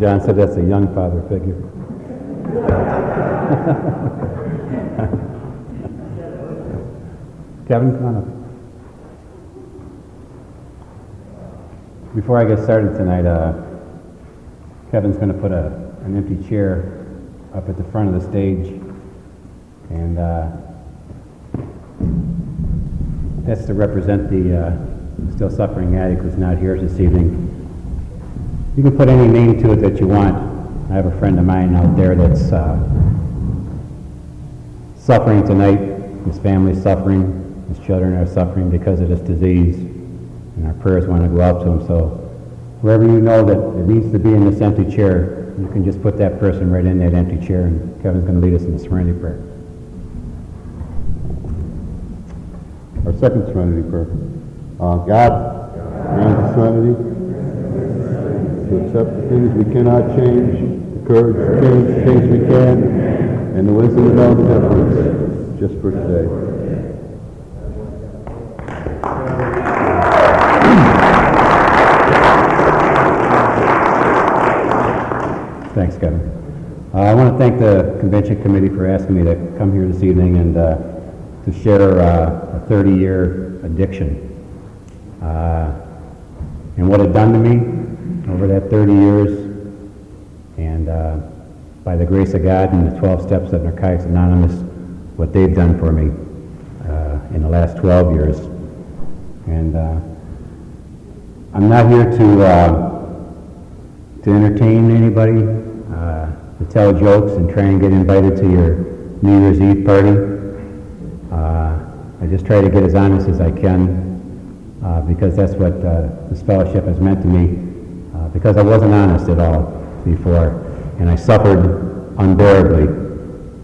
John said that's a young father figure. Kevin, come on up. Before I get started tonight, Kevin's going to put an empty chair up at the front of the stage, and that's to represent the still suffering addict who's not here this evening. You can put any name to it that you want. I have a friend of mine out there that's suffering tonight. His family's suffering. His children are suffering because of this disease. And our prayers want to go out to him. So wherever you know that it needs to be in this empty chair, you can just put that person right in that empty chair, and Kevin's going to lead us in the Serenity Prayer. Our second Serenity Prayer. God, grant us serenity to accept the things we cannot change, the courage to change the things we can, and the wisdom to know the difference just for today. Thanks, Kevin. I want to thank the convention committee for asking me to come here this evening and to share a 30-year addiction and what it done to me over that 30 years, and by the grace of God and the 12 steps of Narcotics Anonymous, what they've done for me in the last 12 years. And I'm not here to entertain anybody, to tell jokes and try and get invited to your New Year's Eve party. I just try to get as honest as I can because that's what this fellowship has meant to me, because I wasn't honest at all before, and I suffered unbearably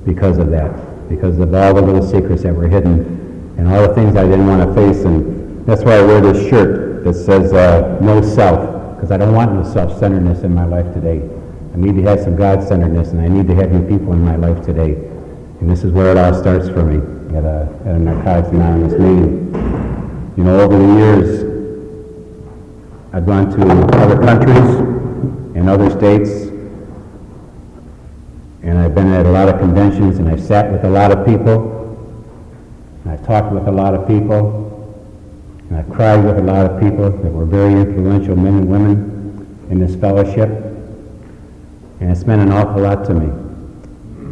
because of that, because of all the little secrets that were hidden and all the things I didn't want to face. And that's why I wear this shirt that says no self, because I don't want no self-centeredness in my life today. I need to have some God-centeredness, and I need to have you people in my life today. And this is where it all starts for me, at a Narcotics Anonymous meeting. You know, over the years, I've gone to other countries and other states, and I've been at a lot of conventions, and I've sat with a lot of people, and I've talked with a lot of people, and I've cried with a lot of people that were very influential men and women in this fellowship, and it's meant an awful lot to me.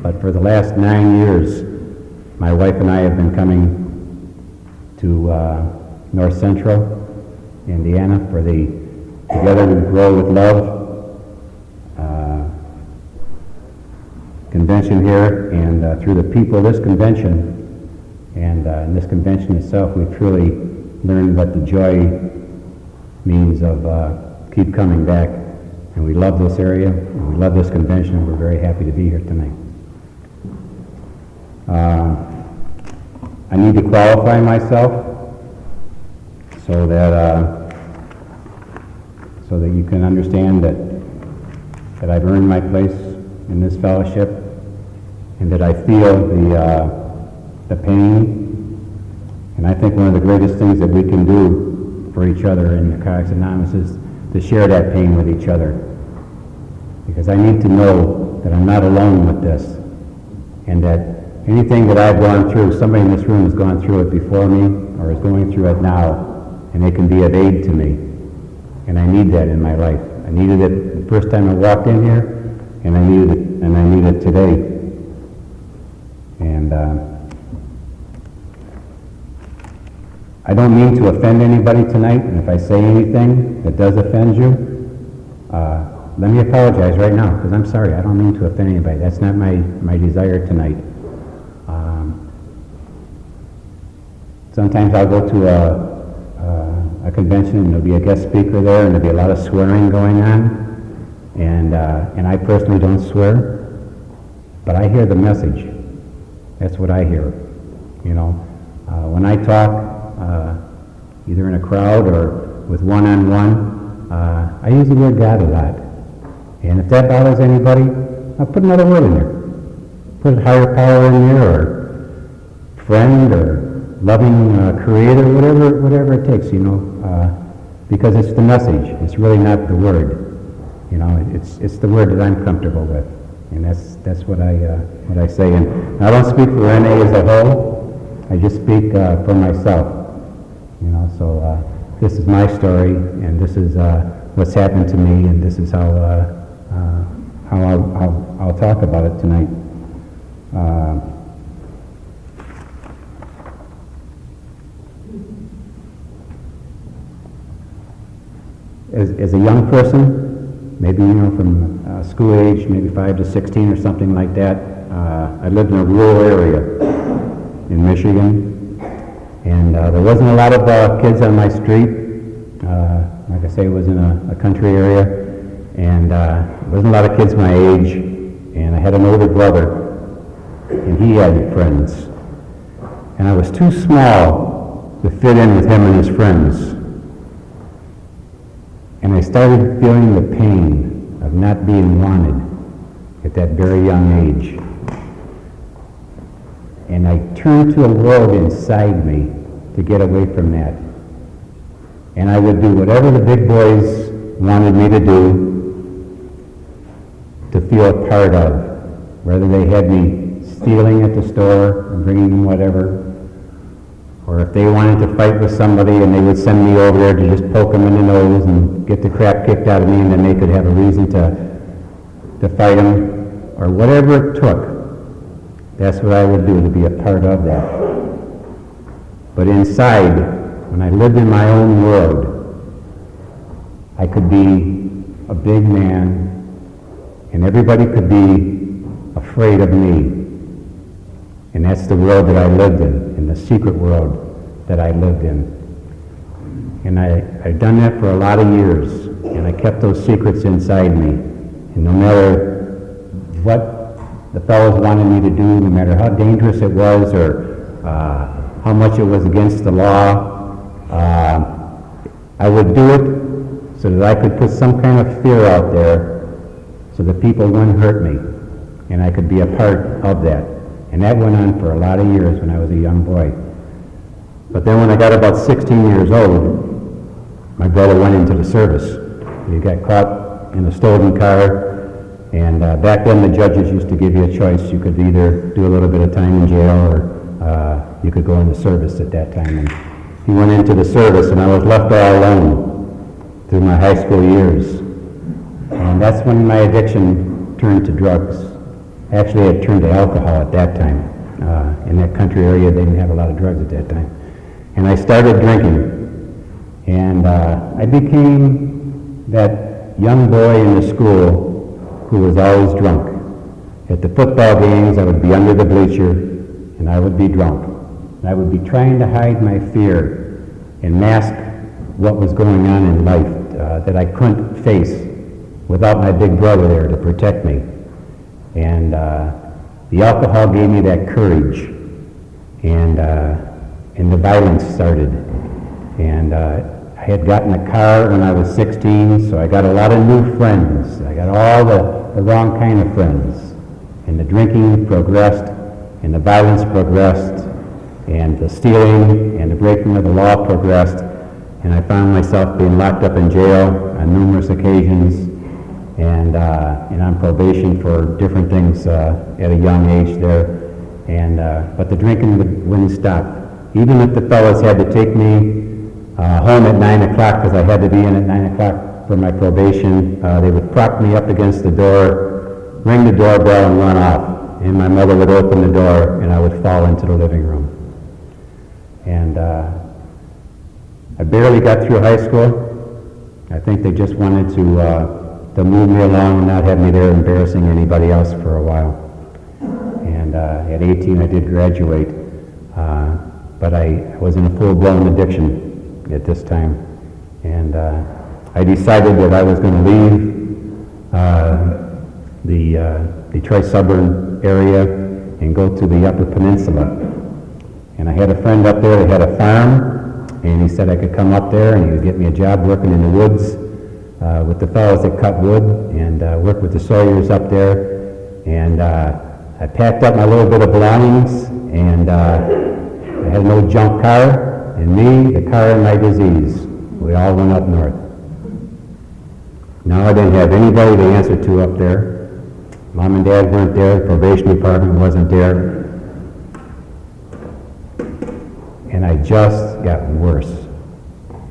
But for the last 9 years, my wife and I have been coming to North Central Indiana for the Together We Grow with Love convention here, and through the people of this convention and in this convention itself, we've truly learned what the joy means of keep coming back. And we love this area, and we love this convention, and we're very happy to be here tonight. I need to qualify myself so that you can understand that I've earned my place in this fellowship, and that I feel the pain. And I think one of the greatest things that we can do for each other in Narcotics Anonymous is to share that pain with each other. Because I need to know that I'm not alone with this, and that anything that I've gone through, somebody in this room has gone through it before me, or is going through it now, and they can be of aid to me. And I need that in my life. I needed it the first time I walked in here, and I need it today. And I don't mean to offend anybody tonight, and if I say anything that does offend you, let me apologize right now, because I'm sorry. I don't mean to offend anybody. That's not my desire tonight. Sometimes I'll go to a convention, and there'll be a guest speaker there, and there'll be a lot of swearing going on, and I personally don't swear, but I hear the message. That's what I hear. You know, when I talk, either in a crowd or with one-on-one, I use the word God a lot. And if that bothers anybody, I'll put another word in there. Put a higher power in there, or friend, or loving creator, whatever it takes, you know, because it's the message. It's really not the word. You know, it's the word that I'm comfortable with, and that's what I say. And I don't speak for NA as a whole. I just speak for myself. You know, so this is my story, and this is what's happened to me, and this is how I'll talk about it tonight. As a young person, maybe, you know, from school age, maybe 5 to 16 or something like that, I lived in a rural area in Michigan, and there wasn't a lot of kids on my street. Like I say, it was in a country area, and there wasn't a lot of kids my age, and I had an older brother, and he had friends, and I was too small to fit in with him and his friends. And I started feeling the pain of not being wanted at that very young age. And I turned to a world inside me to get away from that. And I would do whatever the big boys wanted me to do to feel a part of, whether they had me stealing at the store and bringing them whatever, or if they wanted to fight with somebody and they would send me over there to just poke them in the nose and get the crap kicked out of me, and then they could have a reason to fight them, or whatever it took. That's what I would do to be a part of that. But inside, when I lived in my own world, I could be a big man, and everybody could be afraid of me. And that's the world that I lived in the secret world that I lived in. And I've done that for a lot of years, and I kept those secrets inside me. And no matter what the fellows wanted me to do, no matter how dangerous it was or how much it was against the law, I would do it so that I could put some kind of fear out there so that people wouldn't hurt me, and I could be a part of that. And that went on for a lot of years when I was a young boy. But then when I got about 16 years old, my brother went into the service. He got caught in a stolen car, and back then the judges used to give you a choice. You could either do a little bit of time in jail, or you could go into service at that time. And he went into the service, and I was left all alone through my high school years. And that's when my addiction turned to drugs. Actually, it turned to alcohol at that time. In that country area, they didn't have a lot of drugs at that time. And I started drinking. And I became that young boy in the school who was always drunk. At the football games, I would be under the bleacher, and I would be drunk. And I would be trying to hide my fear and mask what was going on in life that I couldn't face without my big brother there to protect me. And the alcohol gave me that courage, and the violence started. And I had gotten a car when I was 16, so I got a lot of new friends. I got all the wrong kind of friends. And the drinking progressed, and the violence progressed, and the stealing and the breaking of the law progressed. And I found myself being locked up in jail on numerous occasions, and on probation for different things at a young age there. And but the drinking wouldn't stop. Even if the fellas had to take me home at 9 o'clock, because I had to be in at 9 o'clock for my probation, they would prop me up against the door, ring the doorbell, and run off. And my mother would open the door, and I would fall into the living room. And I barely got through high school. I think they just wanted to move me along and not have me there embarrassing anybody else for a while. And at 18 I did graduate, but I was in a full-blown addiction at this time. And I decided that I was going to leave the Detroit suburban area and go to the Upper Peninsula. And I had a friend up there that had a farm, and he said I could come up there and he would get me a job working in the woods with the fellows that cut wood, and work with the sawyers up there. And I packed up my little bit of belongings, and I had an old junk car, and me, the car, and my disease. We all went up north. Now I didn't have anybody to answer to up there. Mom and Dad weren't there, the probation department wasn't there. And I just got worse.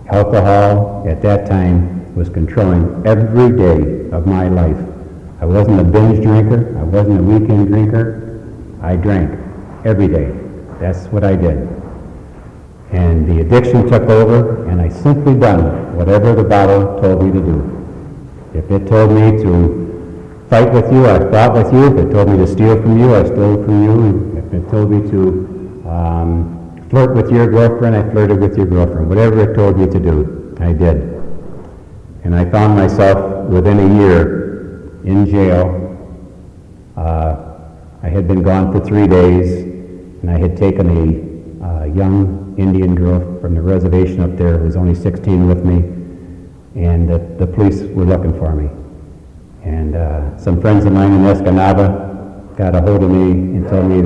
Alcohol at that time was controlling every day of my life. I wasn't a binge drinker, I wasn't a weekend drinker. I drank every day. That's what I did. And the addiction took over, and I simply done whatever the bottle told me to do. If it told me to fight with you, I fought with you. If it told me to steal from you, I stole from you. If it told me to flirt with your girlfriend, I flirted with your girlfriend. Whatever it told me to do, I did. And I found myself within a year in jail. I had been gone for 3 days, and I had taken a young Indian girl from the reservation up there who was only 16 with me, and the police were looking for me. And some friends of mine in Escanaba got a hold of me and told me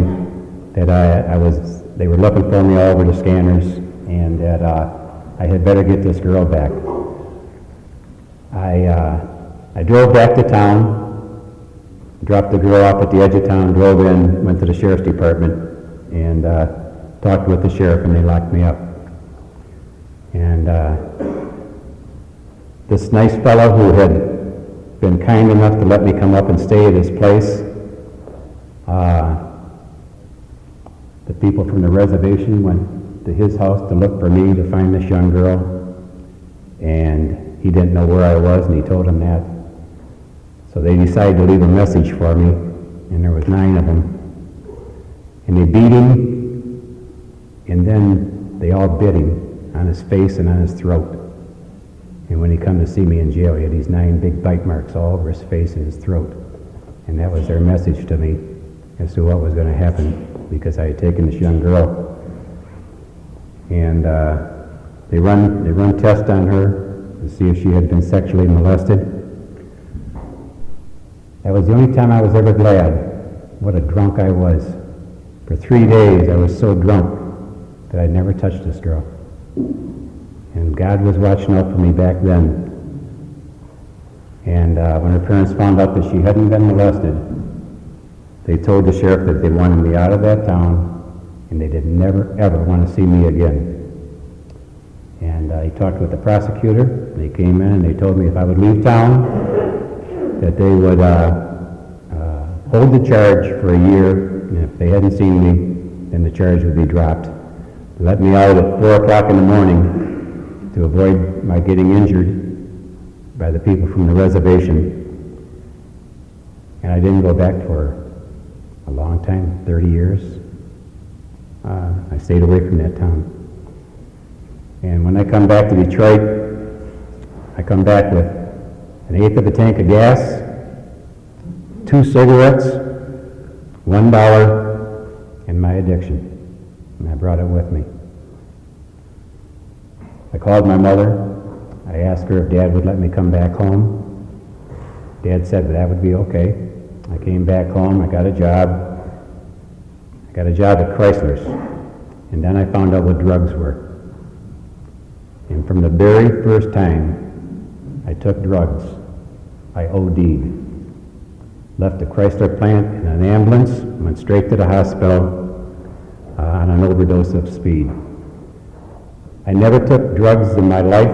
that they were looking for me all over the scanners, and that I had better get this girl back. I drove back to town, dropped the girl off at the edge of town, drove in, went to the sheriff's department, and talked with the sheriff, and they locked me up. And this nice fellow who had been kind enough to let me come up and stay at his place, the people from the reservation went to his house to look for me to find this young girl, and he didn't know where I was, and he told them that. So they decided to leave a message for me, and there was 9 of them. And they beat him, and then they all bit him on his face and on his throat. And when he come to see me in jail, he had these 9 big bite marks all over his face and his throat. And that was their message to me as to what was going to happen, because I had taken this young girl. And they run tests on her to see if she had been sexually molested. That was the only time I was ever glad what a drunk I was. For 3 days I was so drunk that I'd never touched this girl. And God was watching out for me back then. And when her parents found out that she hadn't been molested, they told the sheriff that they wanted me out of that town, and they did never, ever want to see me again. And he talked with the prosecutor, and they came in and they told me if I would leave town, that they would hold the charge for a year, and if they hadn't seen me, then the charge would be dropped. Let me out at 4 o'clock in the morning to avoid my getting injured by the people from the reservation. And I didn't go back for a long time, 30 years. I stayed away from that town. And when I come back to Detroit, I come back with 1/8 of a tank of gas, 2 cigarettes, $1, and my addiction. And I brought it with me. I called my mother. I asked her if Dad would let me come back home. Dad said that would be okay. I came back home. I got a job. I got a job at Chrysler's. And then I found out what drugs were. And from the very first time I took drugs, I OD'd. Left the Chrysler plant in an ambulance, went straight to the hospital on an overdose of speed. I never took drugs in my life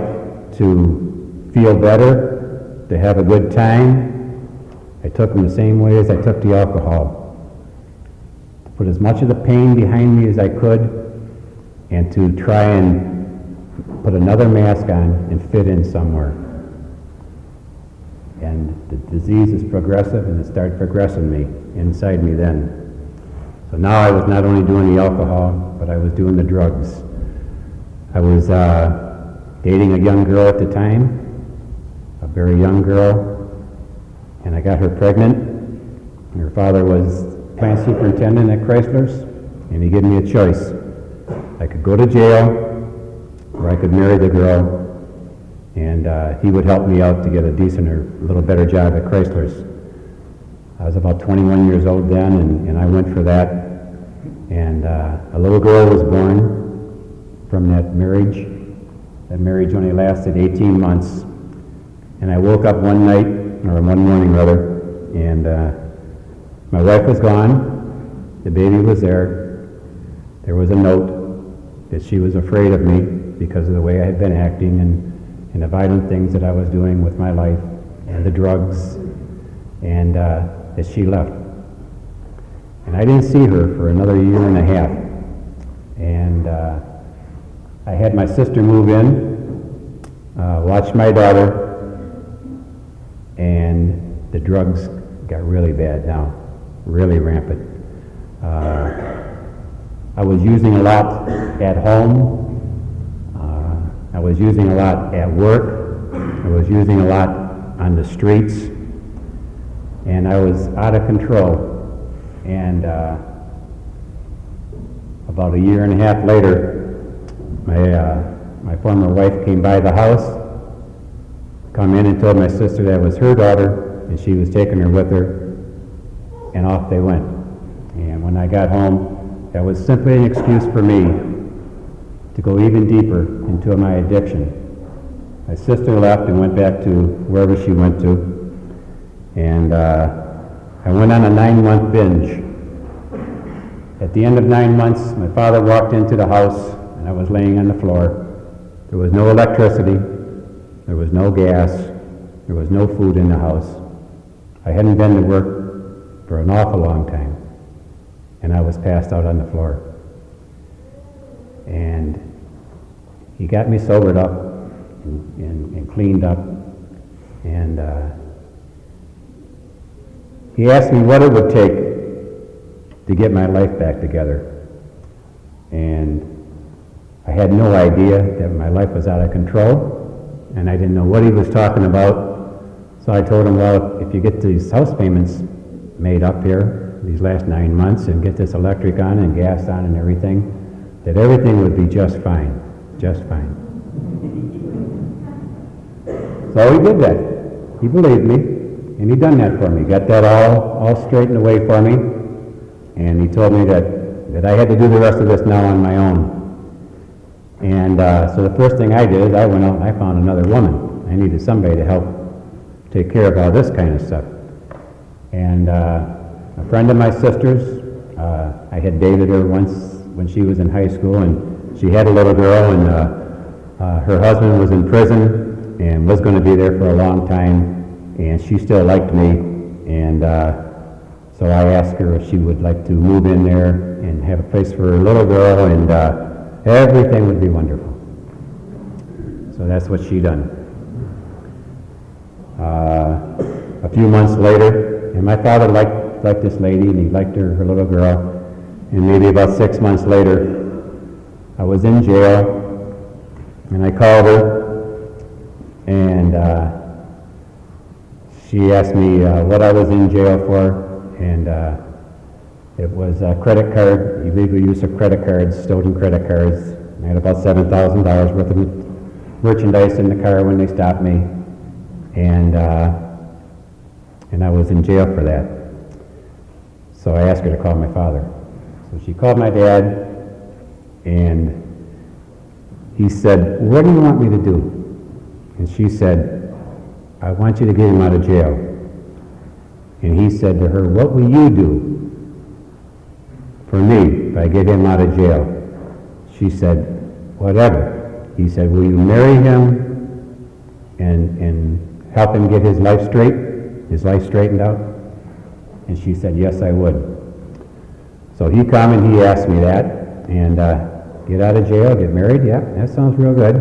to feel better, to have a good time. I took them the same way as I took the alcohol. To put as much of the pain behind me as I could, and to try and put another mask on and fit in somewhere. And the disease is progressive, and it started progressing me inside me then. So now I was not only doing the alcohol, but I was doing the drugs. I was dating a young girl at the time, a very young girl, and I got her pregnant. And her father was plant superintendent at Chrysler's, and he gave me a choice. I could go to jail, or I could marry the girl, and he would help me out to get a decent or a little better job at Chrysler's. I was about 21 years old then, and I went for that. And a little girl was born from that marriage. That marriage only lasted 18 months. And I woke up one night, or one morning rather, and my wife was gone, the baby was there. There was a note that she was afraid of me because of the way I had been acting and the violent things that I was doing with my life and the drugs, and that she left. And I didn't see her for another year and a half. And I had my sister move in, watch my daughter, and the drugs got really bad now, really rampant. I was using a lot at home. I was using a lot at work. I was using a lot on the streets. And I was out of control. And about a year and a half later, my former wife came by the house, come in and told my sister that it was her daughter, and she was taking her with her, and off they went. And when I got home, that was simply an excuse for me to go even deeper into my addiction. My sister left and went back to wherever she went to, and I went on a 9-month binge. At the end of 9 months, my father walked into the house, and I was laying on the floor. There was no electricity, there was no gas, there was no food in the house. I hadn't been to work for an awful long time, and I was passed out on the floor. And he got me sobered up and cleaned up, and he asked me what it would take to get my life back together. And I had no idea that my life was out of control, and I didn't know what he was talking about. So I told him, well, if you get these house payments made up here these last 9 months and get this electric on and gas on and everything, that everything would be just fine, just fine. So he did that. He believed me, and he done that for me. Got that all straightened away for me, and he told me that I had to do the rest of this now on my own. And so the first thing I did is I went out and I found another woman. I needed somebody to help take care of all this kind of stuff. And a friend of my sister's, I had dated her once when she was in high school, and she had a little girl, and her husband was in prison and was going to be there for a long time, and she still liked me, and so I asked her if she would like to move in there and have a place for her little girl, and everything would be wonderful. So that's what she done. A few months later, and my father liked this lady, and he liked her little girl, and maybe about 6 months later, I was in jail, and I called her, and she asked me what I was in jail for, and it was credit card, illegal use of credit cards, stolen credit cards. I had about $7,000 worth of merchandise in the car when they stopped me, and I was in jail for that. So I asked her to call my father. So she called my dad, and he said, what do you want me to do? And she said, I want you to get him out of jail. And he said to her, what will you do for me if I get him out of jail? She said, whatever. He said, will you marry him and help him get his life straightened out? And she said, yes, I would. So he come and he asked me that, and get out of jail, get married, yeah, that sounds real good.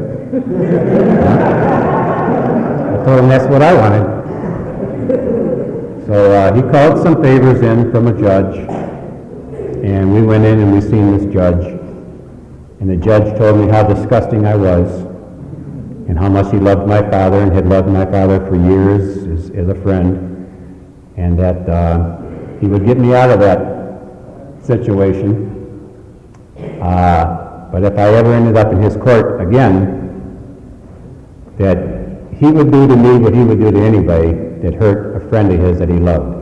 I told him that's what I wanted. So he called some favors in from a judge, and we went in and we seen this judge, and the judge told me how disgusting I was, and how much he loved my father and had loved my father for years as a friend, and that he would get me out of that situation. But if I ever ended up in his court again, that he would do to me what he would do to anybody that hurt a friend of his that he loved.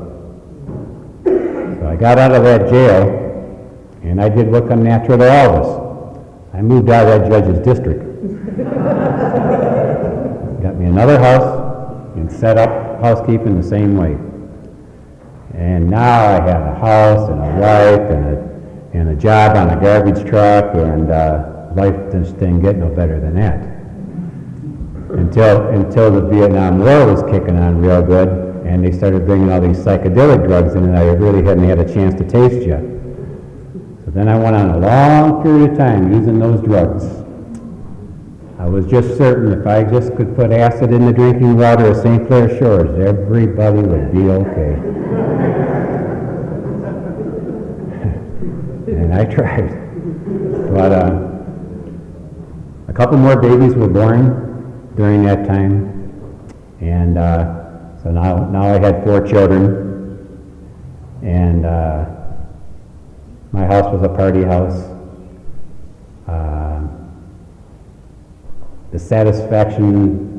So I got out of that jail, and I did what come natural to all of us. I moved out of that judge's district. Got me another house, and set up housekeeping the same way. And now I have a house and a wife and a job on a garbage truck, and life just didn't get no better than that. Until the Vietnam War was kicking on real good, and they started bringing all these psychedelic drugs in, and I really hadn't had a chance to taste yet. So then I went on a long period of time using those drugs. I was just certain if I just could put acid in the drinking water of St. Clair Shores, everybody would be okay. And I tried. But a couple more babies were born during that time. And so now I had 4 children. And my house was a party house. The satisfaction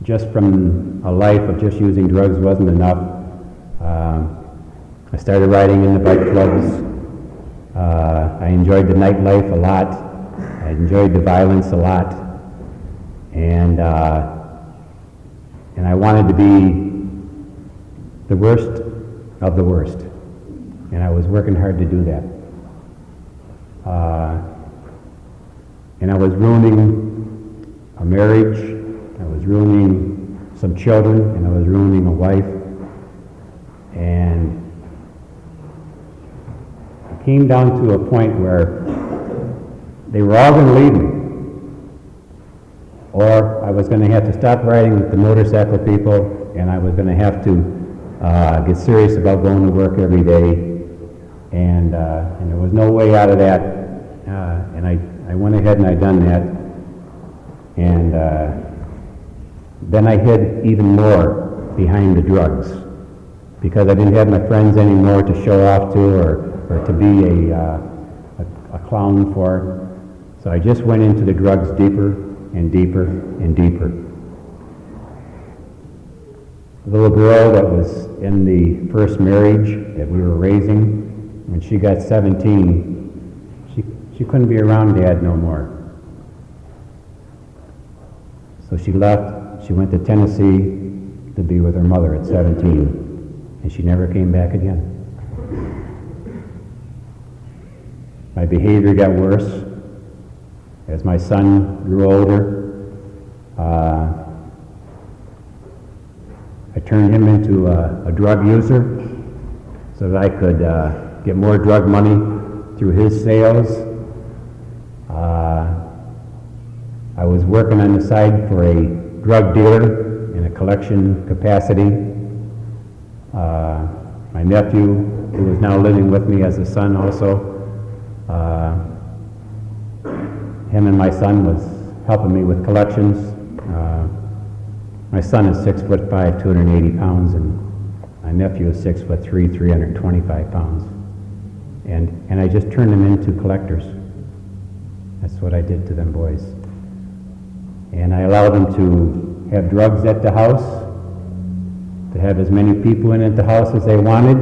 just from a life of just using drugs wasn't enough. I started riding in the bike clubs. I enjoyed the nightlife a lot. I enjoyed the violence a lot. And I wanted to be the worst of the worst. And I was working hard to do that. And I was ruining a marriage, I was ruining some children, and I was ruining a wife. And it came down to a point where they were all going to leave me. Or I was going to have to stop riding with the motorcycle people, and I was going to have to get serious about going to work every day. And there was no way out of that. And I went ahead and I done that. And then I hid even more behind the drugs because I didn't have my friends anymore to show off to or to be a clown for. So I just went into the drugs deeper and deeper and deeper. The little girl that was in the first marriage that we were raising, when she got 17, she couldn't be around Dad no more. So she left, she went to Tennessee to be with her mother at 17, and she never came back again. My behavior got worse as my son grew older. I turned him into a drug user so that I could get more drug money through his sales. I was working on the side for a drug dealer in a collection capacity. My nephew, who is now living with me as a son also, him and my son was helping me with collections. My son is 6'5", 280 pounds, and my nephew is 6'3", 325 pounds. And I just turned them into collectors. That's what I did to them boys. And I allowed them to have drugs at the house, to have as many people in at the house as they wanted,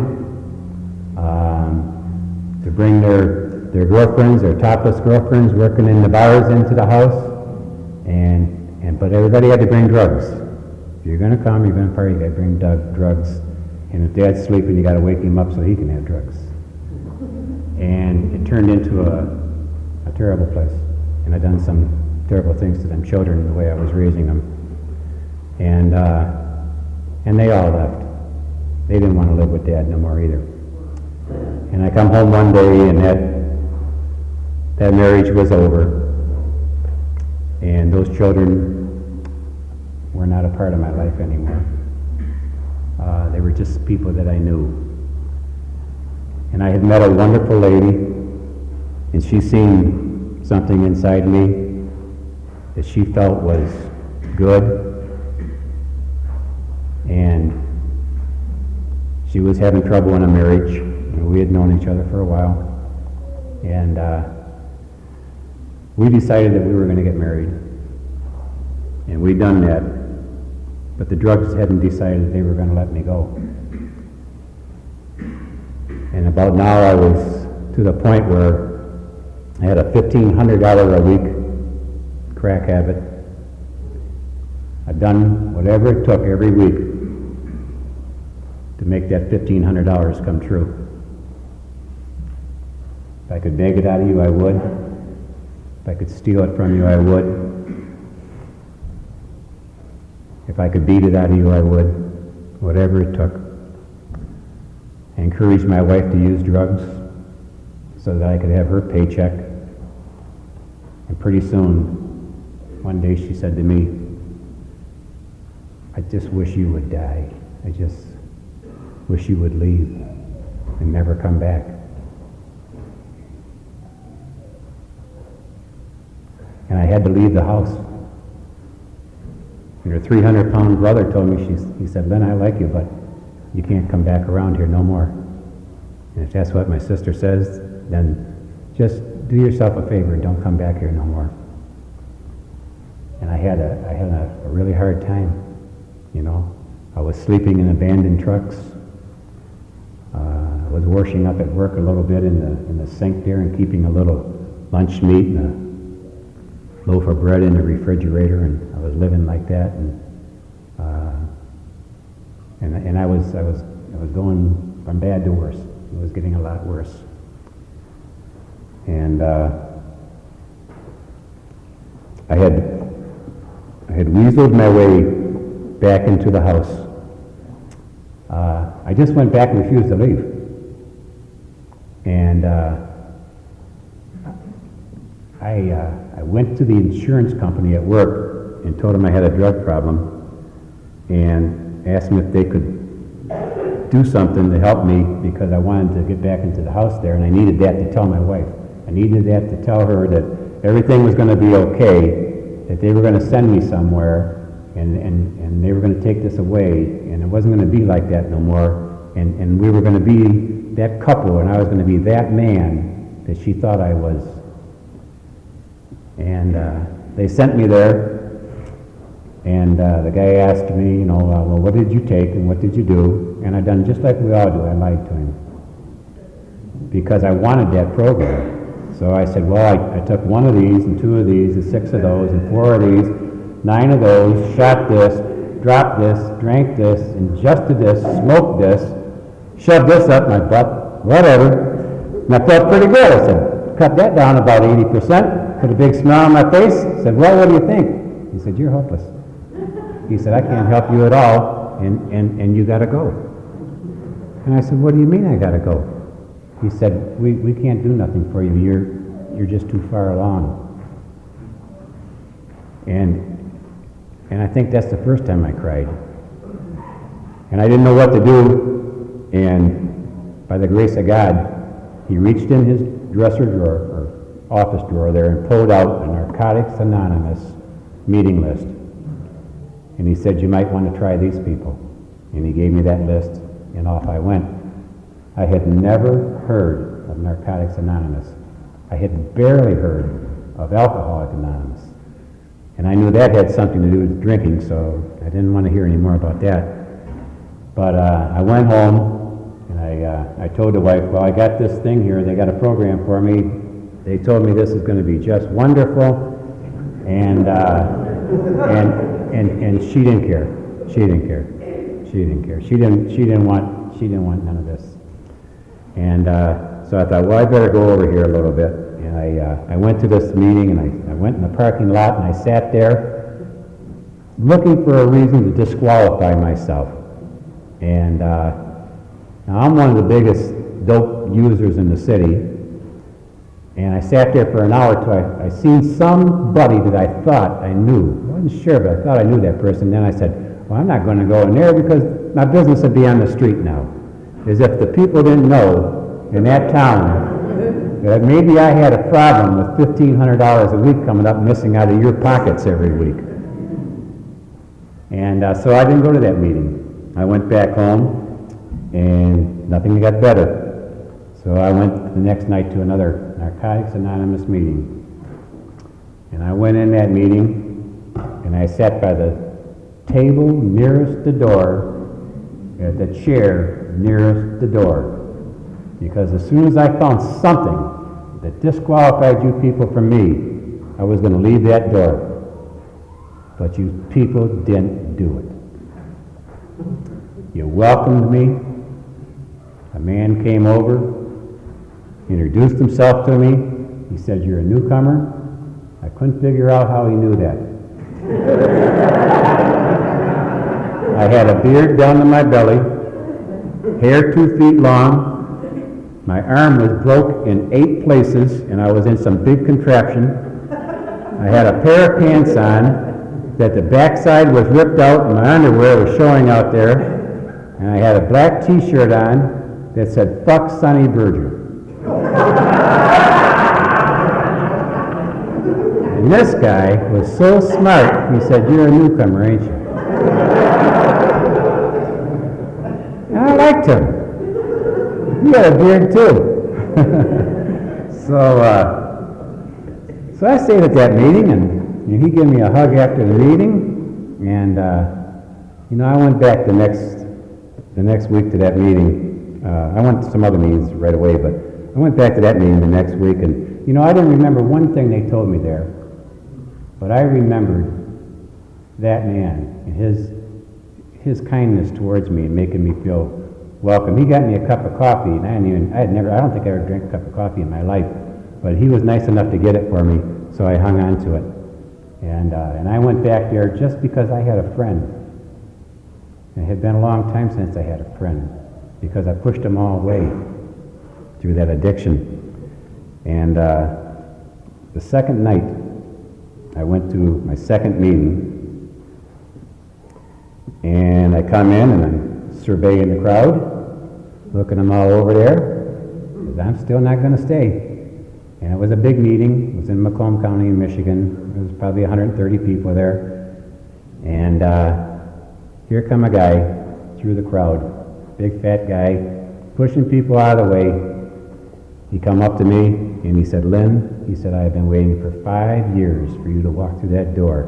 to bring their girlfriends, their topless girlfriends working in the bars into the house, but everybody had to bring drugs. If you're going to come, you're going to party, you got to bring drugs. And if Dad's sleeping, you got to wake him up so he can have drugs. And it turned into a terrible place. And I done some terrible things to them children the way I was raising them. And they all left. They didn't want to live with Dad no more either. And I come home one day and that marriage was over. And those children were not a part of my life anymore. They were just people that I knew. And I had met a wonderful lady, and she seen something inside me that she felt was good. And she was having trouble in a marriage. We had known each other for a while. And we decided that we were going to get married. And we'd done that. But the drugs hadn't decided they were going to let me go. And about now I was to the point where I had a $1,500 a week crack habit. I've done whatever it took every week to make that $1,500 come true. If I could beg it out of you, I would. If I could steal it from you, I would. If I could beat it out of you, I would. Whatever it took. I encouraged my wife to use drugs so that I could have her paycheck. And pretty soon, one day she said to me, I just wish you would die. I just wish you would leave and never come back. And I had to leave the house. And her 300-pound brother told me, he said, Lynn, I like you, but you can't come back around here no more. And if that's what my sister says, then just do yourself a favor and don't come back here no more. And I had a really hard time, you know. I was sleeping in abandoned trucks. I was washing up at work a little bit in the sink there and keeping a little lunch meat and a loaf of bread in the refrigerator, and I was living like that, and I was going from bad to worse. It was getting a lot worse, and I had weaseled my way back into the house. I just went back and refused to leave, and I went to the insurance company at work and told them I had a drug problem and asked them if they could do something to help me because I wanted to get back into the house there, and I needed that to tell my wife. I needed that to tell her that everything was going to be okay, that they were going to send me somewhere, and they were going to take this away, and it wasn't going to be like that no more, and we were going to be that couple, and I was going to be that man that she thought I was. And they sent me there, and the guy asked me, you know, well, what did you take and what did you do? And I done just like we all do. I lied to him because I wanted that program. So I said, well, I took 1 of these and 2 of these and 6 of those and 4 of these, 9 of those, shot this, dropped this, drank this, ingested this, smoked this, shoved this up my butt, whatever. And I felt pretty good. I said, cut that down about 80%, put a big smile on my face, said, well, what do you think? He said, you're hopeless. He said, I can't help you at all, and you got to go. And I said, what do you mean I got to go? He said, we can't do nothing for you. You're just too far along. And I think that's the first time I cried. And I didn't know what to do, and by the grace of God, he reached in his dresser drawer, or office drawer there, and pulled out a Narcotics Anonymous meeting list. And he said, you might want to try these people. And he gave me that list, and off I went. I had never heard of Narcotics Anonymous. I had barely heard of Alcoholics Anonymous. And I knew that had something to do with drinking, so I didn't want to hear any more about that. But I went home, and I told the wife, well, I got this thing here. They got a program for me. They told me this is going to be just wonderful, and she didn't care. She didn't care. She didn't care. She didn't want none of this. And so I thought, well, I better go over here a little bit. And I went to this meeting, and I went in the parking lot, and I sat there looking for a reason to disqualify myself. And now I'm one of the biggest dope users in the city. And I sat there for an hour till I seen somebody that I thought I knew. I wasn't sure, but I thought I knew that person. Then I said, well, I'm not going to go in there because my business would be on the street now. As if the people didn't know in that town that maybe I had a problem with $1,500 a week coming up missing out of your pockets every week. And so I didn't go to that meeting. I went back home, and nothing got better. So I went the next night to another Narcotics Anonymous meeting. And I went in that meeting, and I sat by the table nearest the door, at the chair nearest the door. Because as soon as I found something that disqualified you people from me, I was going to leave that door. but you people didn't do it. You welcomed me. A man came over, introduced himself to me. He said, "You're a newcomer." I couldn't figure out how he knew that. I had a beard down to my belly, hair 2 feet long. My arm was broke in 8 places, and I was in some big contraption. I had a pair of pants on that the backside was ripped out, and my underwear was showing out there. And I had a black T-shirt on that said, "Fuck Sonny Berger." And this guy was so smart, he said, "You're a newcomer, ain't you?" And I liked him. He had a beard too. So I stayed at that meeting, and he gave me a hug after the meeting, and I went back the next week to that meeting. I went to some other meetings right away, but I went back to that meeting the next week, and I didn't remember one thing they told me there, but I remembered that man and his kindness towards me and making me feel welcome. He got me a cup of coffee, and I don't think I ever drank a cup of coffee in my life, but he was nice enough to get it for me, so I hung on to it. And I went back there just because I had a friend. It had been a long time since I had a friend, because I pushed them all away through that addiction. And the second night, I went to my second meeting, and I come in and I'm surveying the crowd, looking them all over there, because I'm still not going to stay. And it was a big meeting. It was in Macomb County in Michigan. There was probably 130 people there. And here come a guy through the crowd, big fat guy, pushing people out of the way. He come up to me and he said, "Lynn," he said, "I have been waiting for 5 years for you to walk through that door."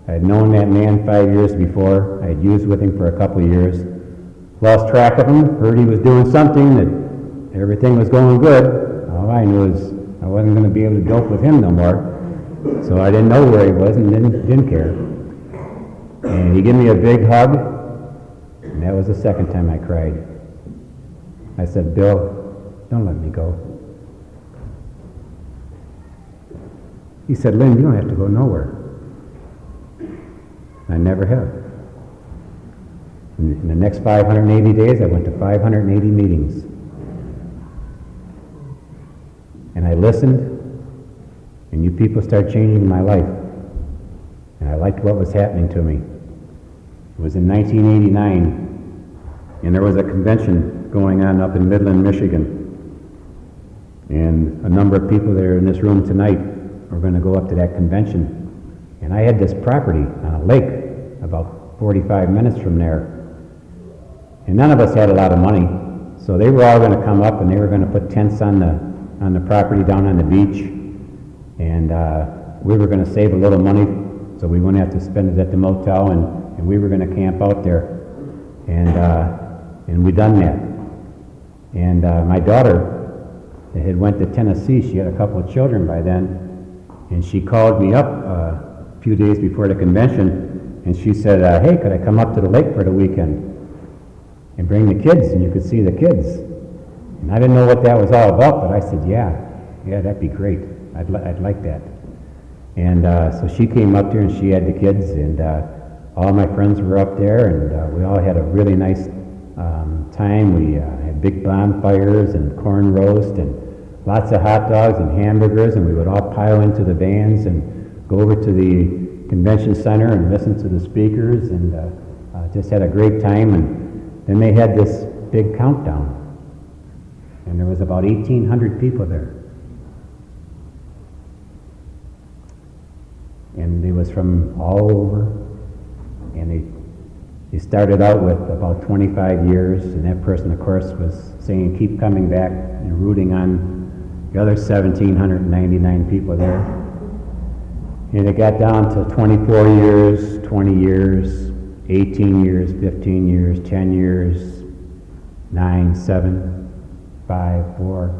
I had known that man 5 years before. I had used with him for a couple of years. Lost track of him, heard he was doing something, that everything was going good. All I knew is I wasn't going to be able to dope with him no more. So I didn't know where he was and didn't care. And he gave me a big hug, and that was the second time I cried. I said, "Bill, don't let me go." He said, "Lynn, you don't have to go nowhere." I never have. In the next 580 days, I went to 580 meetings. And I listened, and you people started changing my life. And I liked what was happening to me. It was in 1989, and there was a convention going on up in Midland, Michigan. And a number of people that are in this room tonight are going to go up to that convention. And I had this property on a lake about 45 minutes from there. And none of us had a lot of money, so they were all going to come up and they were going to put tents on the property down on the beach. And we were going to save a little money so we wouldn't have to spend it at the motel, and we were going to camp out there. And we done that. And my daughter had went to Tennessee. She had a couple of children by then, and she called me up a few days before the convention, and she said, "Hey, could I come up to the lake for the weekend and bring the kids, and you could see the kids?" And I didn't know what that was all about, but I said, yeah, that'd be great. I'd like that. And so she came up there and she had the kids, and all my friends were up there, and we all had a really nice time. We had big bonfires and corn roast and lots of hot dogs and hamburgers, and we would all pile into the vans and go over to the convention center and listen to the speakers, and just had a great time. And then they had this big countdown, and there was about 1,800 people there. And it was from all over, and they started out with about 25 years, and that person, of course, was saying, "Keep coming back," and rooting on the other 1,799 people there. And it got down to 24 years, 20 years, 18 years, 15 years, 10 years, 9, 7, 5, 4.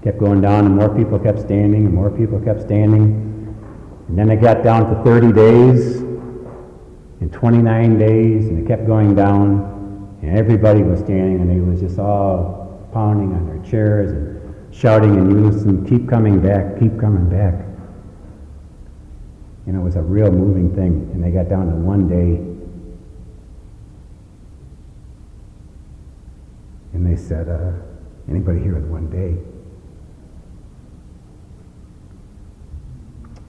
Kept going down, and more people kept standing, and more people kept standing. And then it got down to 30 days, and 29 days, and it kept going down, and everybody was standing, and they was just all pounding on their chairs and shouting in unison, keep coming back, keep coming back. And it was a real moving thing, and they got down to 1 day. And they said, anybody here with 1 day?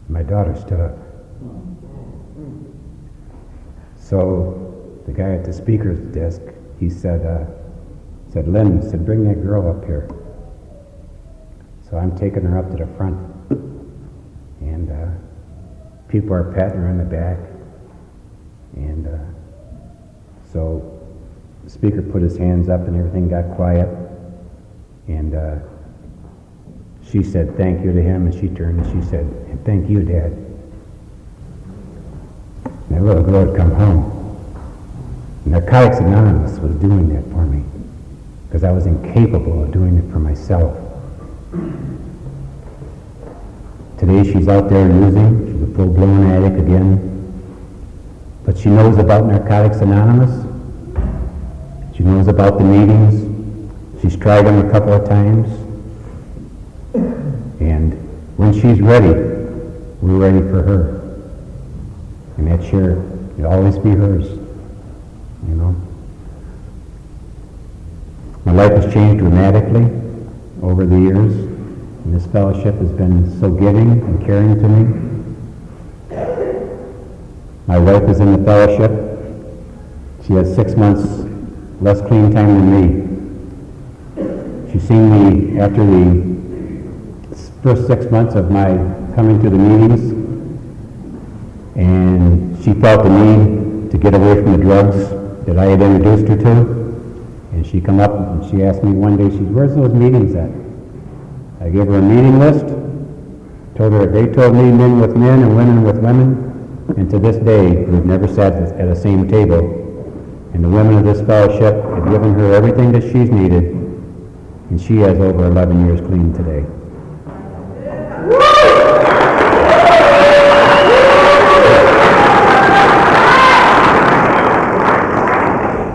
My daughter stood up. So the guy at the speaker's desk, he said, Lynn, said, bring that girl up here. So I'm taking her up to the front, and people are patting her on the back, and so the speaker put his hands up and everything got quiet, and she said thank you to him, and she turned and she said, and thank you, Dad. And that little girl had come home. Narcotics Anonymous was doing that for me, because I was incapable of doing it for myself. Today she's out there using, she's a full-blown addict again, but she knows about Narcotics Anonymous. She knows about the meetings. She's tried them a couple of times. And when she's ready, we're ready for her. And that chair will always be hers, you know. My life has changed dramatically over the years, and this fellowship has been so giving and caring to me. My wife is in the fellowship. She has 6 months less clean time than me. She's seen me after the first 6 months of my coming to the meetings, and she felt the need to get away from the drugs that I had introduced her to. And she come up and she asked me one day, she said, where's those meetings at? I gave her a meeting list, told her they told me men with men and women with women, and to this day we've never sat at the same table. And the women of this fellowship have given her everything that she's needed, and she has over 11 years clean today.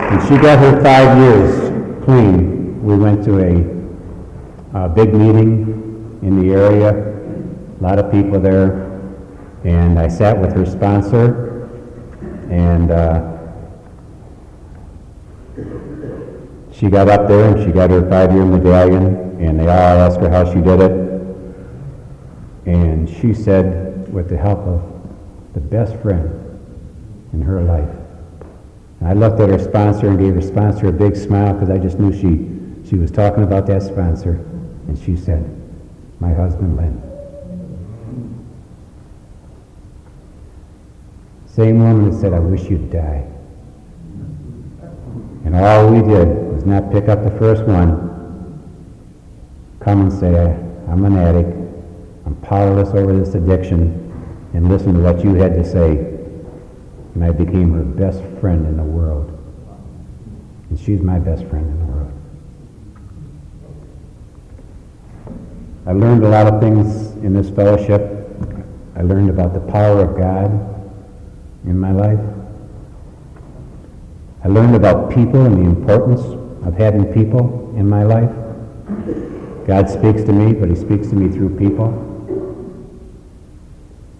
When she got her 5 years clean, we went to a big meeting in the area, a lot of people there, and I sat with her sponsor, and she got up there and she got her 5-year medallion, and they all asked her how she did it, and she said, with the help of the best friend in her life. And I looked at her sponsor and gave her sponsor a big smile, because I just knew she was talking about that sponsor, and she said, my husband, Lynn. Same woman that said, I wish you'd die. And all we did was not pick up the first one, come and say, I'm an addict, I'm powerless over this addiction, and listen to what you had to say. And I became her best friend in the world. And she's my best friend in the world. I learned a lot of things in this fellowship. I learned about the power of God in my life. I learned about people and the importance of having people in my life. God speaks to me, but he speaks to me through people.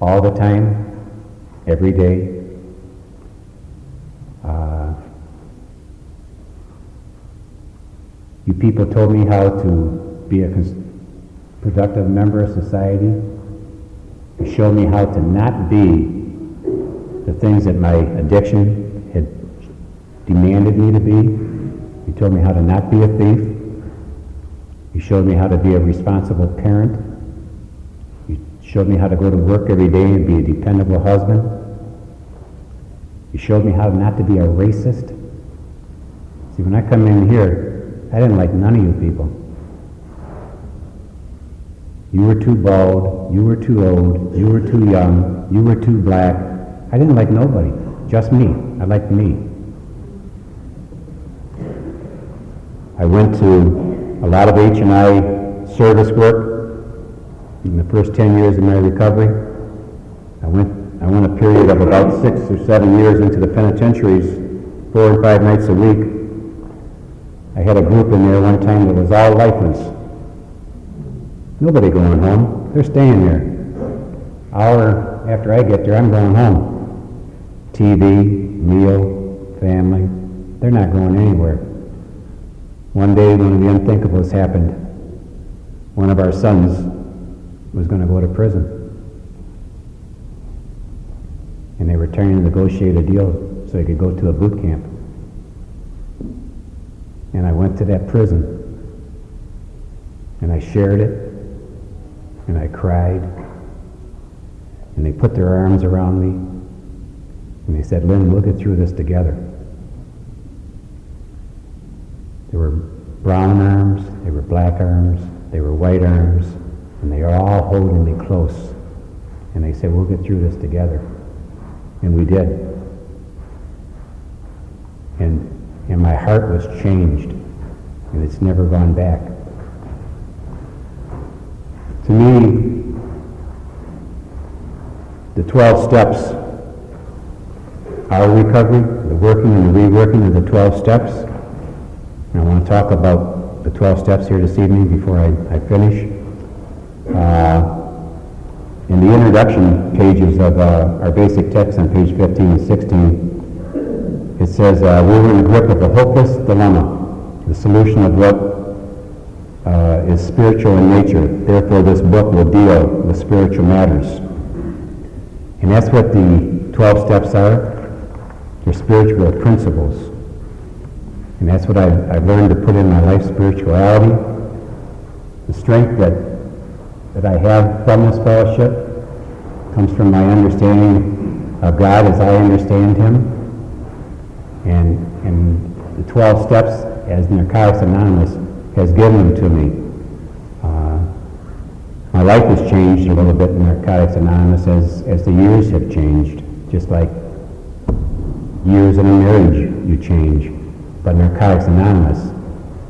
All the time, every day. You people told me how to be a productive member of society. You showed me how to not be the things that my addiction had demanded me to be. You told me how to not be a thief. You showed me how to be a responsible parent. You showed me how to go to work every day and be a dependable husband. You showed me how not to be a racist. See, when I come in here, I didn't like none of you people. You were too bald, you were too old, you were too young, you were too black. I didn't like nobody, just me. I liked me. I went to a lot of H&I service work in the first 10 years of my recovery. I went a period of about 6 or 7 years into the penitentiaries, 4 and 5 nights a week. I had a group in there one time that was all lifeless. Nobody going home. They're staying there. Hour after I get there, I'm going home. TV, meal, family. They're not going anywhere. One day, one of the unthinkables happened. One of our sons was going to go to prison. And they were trying to negotiate a deal so he could go to a boot camp. And I went to that prison, and I shared it, and I cried, and they put their arms around me, and they said, "Lynn, we'll get through this together." There were brown arms, they were black arms, they were white arms, and they were all holding me close. And they said, "We'll get through this together." And we did. And my heart was changed, and it's never gone back. To me, the 12 steps, our recovery, the working and the reworking of the 12 steps. And I want to talk about the 12 steps here this evening before I finish. In the introduction pages of our basic text on page 15 and 16, it says, we're in the grip of a hopeless dilemma, the solution of what is spiritual in nature. Therefore, this book will deal with spiritual matters. And that's what the 12 steps are. They're spiritual principles. And that's what I've learned to put in my life, spirituality. The strength that I have from this fellowship comes from my understanding of God as I understand Him. And the 12 steps, as Narcotics Anonymous has given them to me. My life has changed a little bit in Narcotics Anonymous as the years have changed, just like years in a marriage you change. But Narcotics Anonymous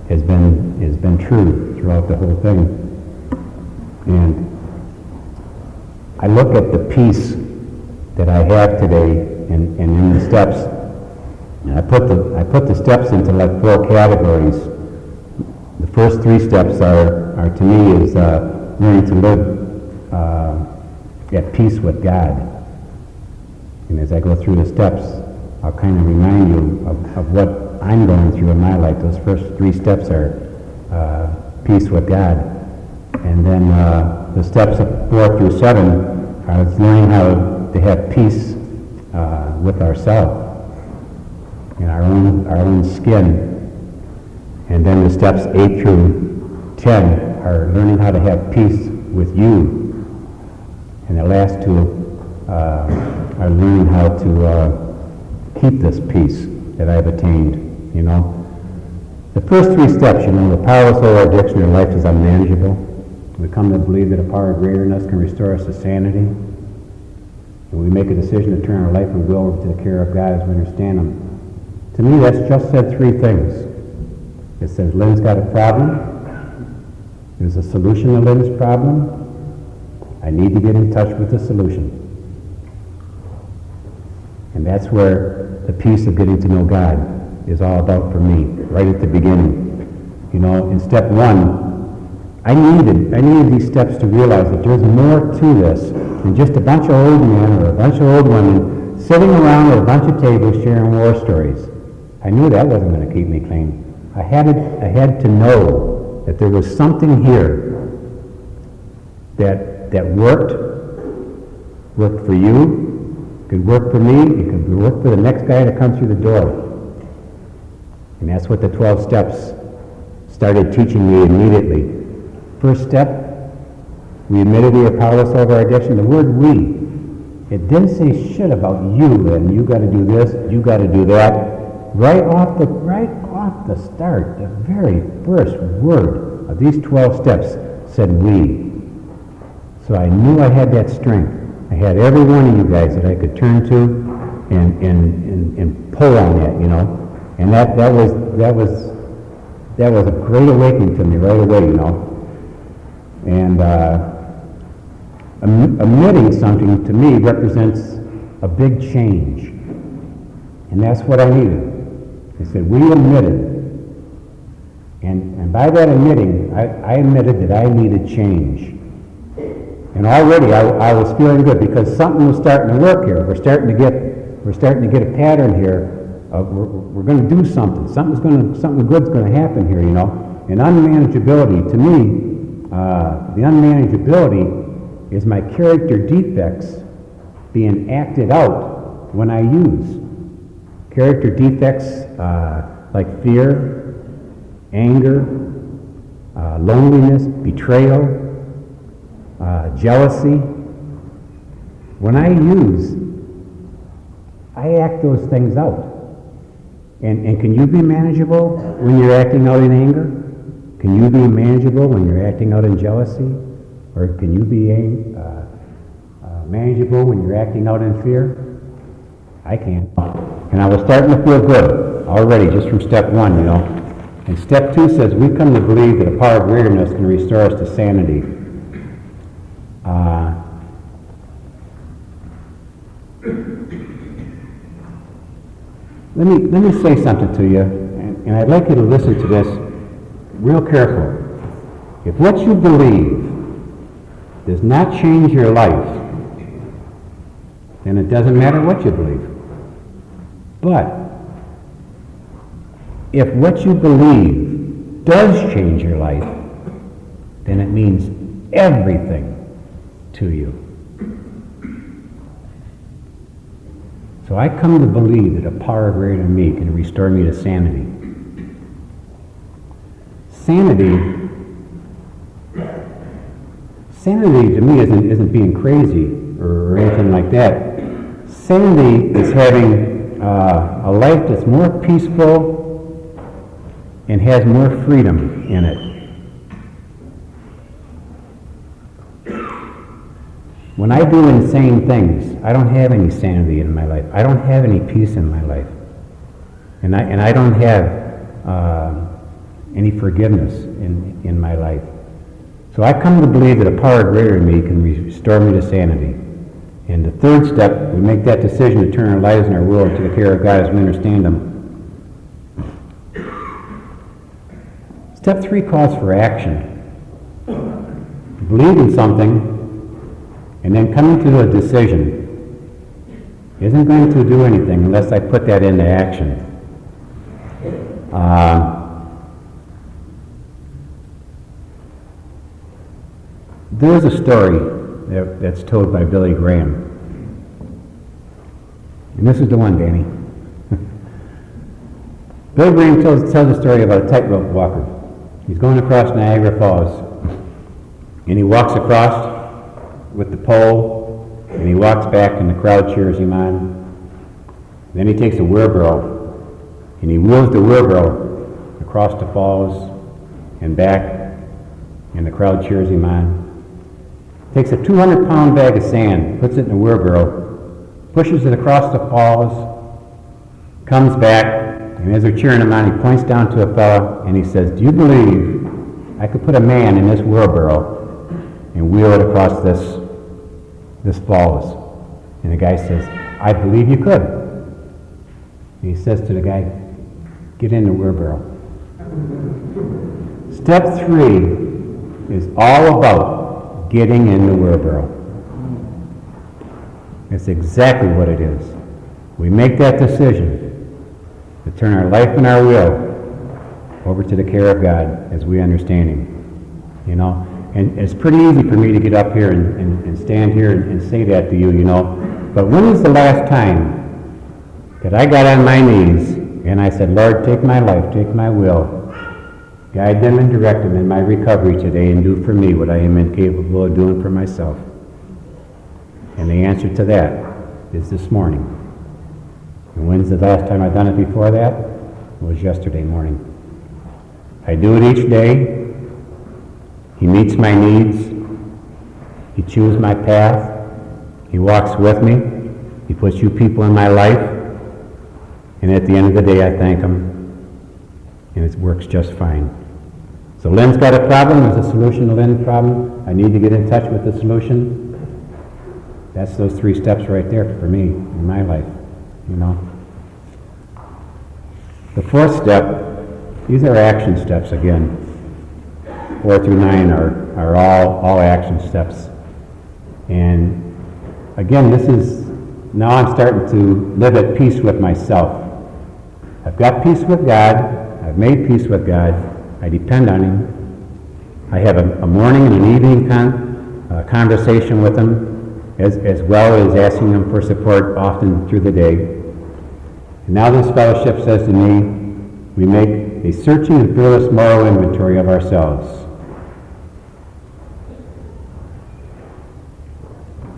has been true throughout the whole thing. And I look at the peace that I have today and in the steps. And I put the steps into like 4 categories. The first 3 steps are to me is learning to live at peace with God. And as I go through the steps, I'll kind of remind you of what I'm going through in my life. Those first 3 steps are peace with God. And then the steps of 4 through 7 are learning how to have peace with ourselves and our own skin. And then the steps 8 through 10 are learning how to have peace with you. And the last 2 are learning how to keep this peace that I've attained, you know. The first 3 steps, you know, the powerless over our addiction in life is unmanageable. We come to believe that a power greater than us can restore us to sanity. And we make a decision to turn our life and will over to the care of God as we understand Him. To me, that's just said 3 things. It says Lynn's got a problem. There's a solution to Lynn's problem. I need to get in touch with the solution. And that's where the peace of getting to know God is all about for me, right at the beginning. You know, in step 1, I needed these steps to realize that there's more to this than just a bunch of old men or a bunch of old women sitting around at a bunch of tables sharing war stories. I knew that wasn't going to keep me clean. I had to know that there was something here that worked for you, could work for me, it could work for the next guy to come through the door. And that's what the 12 steps started teaching me immediately. First step, we admitted we were powerless over our addiction. The word "we," it didn't say shit about you, Lynn. You got to do this, you got to do that. Right off the start, the very first word of these 12 steps said "we." So I knew I had that strength. I had every one of you guys that I could turn to and pull on that, you know. And that was a great awakening to me right away, you know. And Omitting something to me represents a big change. And that's what I needed. He said, we omitted. And by that omitting, I admitted that I needed change. And already I was feeling good because something was starting to work here. We're starting to get a pattern here of we're going to do something. Something good's going to happen here, you know. And unmanageability, to me, the unmanageability is my character defects being acted out when I use. Character defects like fear, anger, loneliness, betrayal, jealousy. When I use, I act those things out. And can you be manageable when you're acting out in anger? Can you be manageable when you're acting out in jealousy? Or can you be manageable when you're acting out in fear? I can't. And I was starting to feel good already just from step 1, you know. And step 2 says, we come to believe that a power greater than us can restore us to sanity. Let me say something to you, and I'd like you to listen to this real careful. If what you believe does not change your life, then it doesn't matter what you believe. But if what you believe does change your life, then it means everything to you. So I come to believe that a power greater than me can restore me to sanity. Sanity to me isn't being crazy or anything like that. Sanity is having a life that's more peaceful and has more freedom in it. When I do insane things, I don't have any sanity in my life. I don't have any peace in my life. And I don't have any forgiveness in my life. So I come to believe that a power greater than me can restore me to sanity. And the third step, we make that decision to turn our lives and our will into the care of God as we understand them. Step 3 calls for action. Believe in something and then coming to a decision isn't going to do anything unless I put that into action. There's a story that's told by Billy Graham. And this is the one, Danny. Billy Graham tells a story about a tightrope walker. He's going across Niagara Falls. And he walks across with the pole, and he walks back, and the crowd cheers him on. Then he takes a wheelbarrow, and he wheels the wheelbarrow across the falls and back, and the crowd cheers him on. Takes a 200-pound bag of sand, puts it in the wheelbarrow, pushes it across the falls, comes back, and as they're cheering him on, he points down to a fella, and he says, "Do you believe I could put a man in this wheelbarrow and wheel it across this falls?" And the guy says, "I believe you could." And he says to the guy, "Get in the wheelbarrow." Step 3 is all about getting in the wheelbarrow. It's exactly what it is. We make that decision to turn our life and our will over to the care of God as we understand Him. You know? And it's pretty easy for me to get up here and stand here and say that to you, you know. But when was the last time that I got on my knees and I said, "Lord, take my life, take my will, guide them and direct them in my recovery today and do for me what I am incapable of doing for myself"? And the answer to that is this morning. And when's the last time I've done it before that? It was yesterday morning. I do it each day. He meets my needs. He chooses my path. He walks with me. He puts you people in my life. And at the end of the day, I thank Him. And it works just fine. So Lynn's got a problem. There's a solution to Lynn's problem. I need to get in touch with the solution. That's those 3 steps right there for me in my life, you know. The 4th step, these are action steps again. 4 through 9 are all action steps. And again, now I'm starting to live at peace with myself. I've got peace with God. I've made peace with God. I depend on Him. I have a morning and an evening conversation with Him, as well as asking Him for support often through the day. And now this fellowship says to me, we make a searching and fearless moral inventory of ourselves.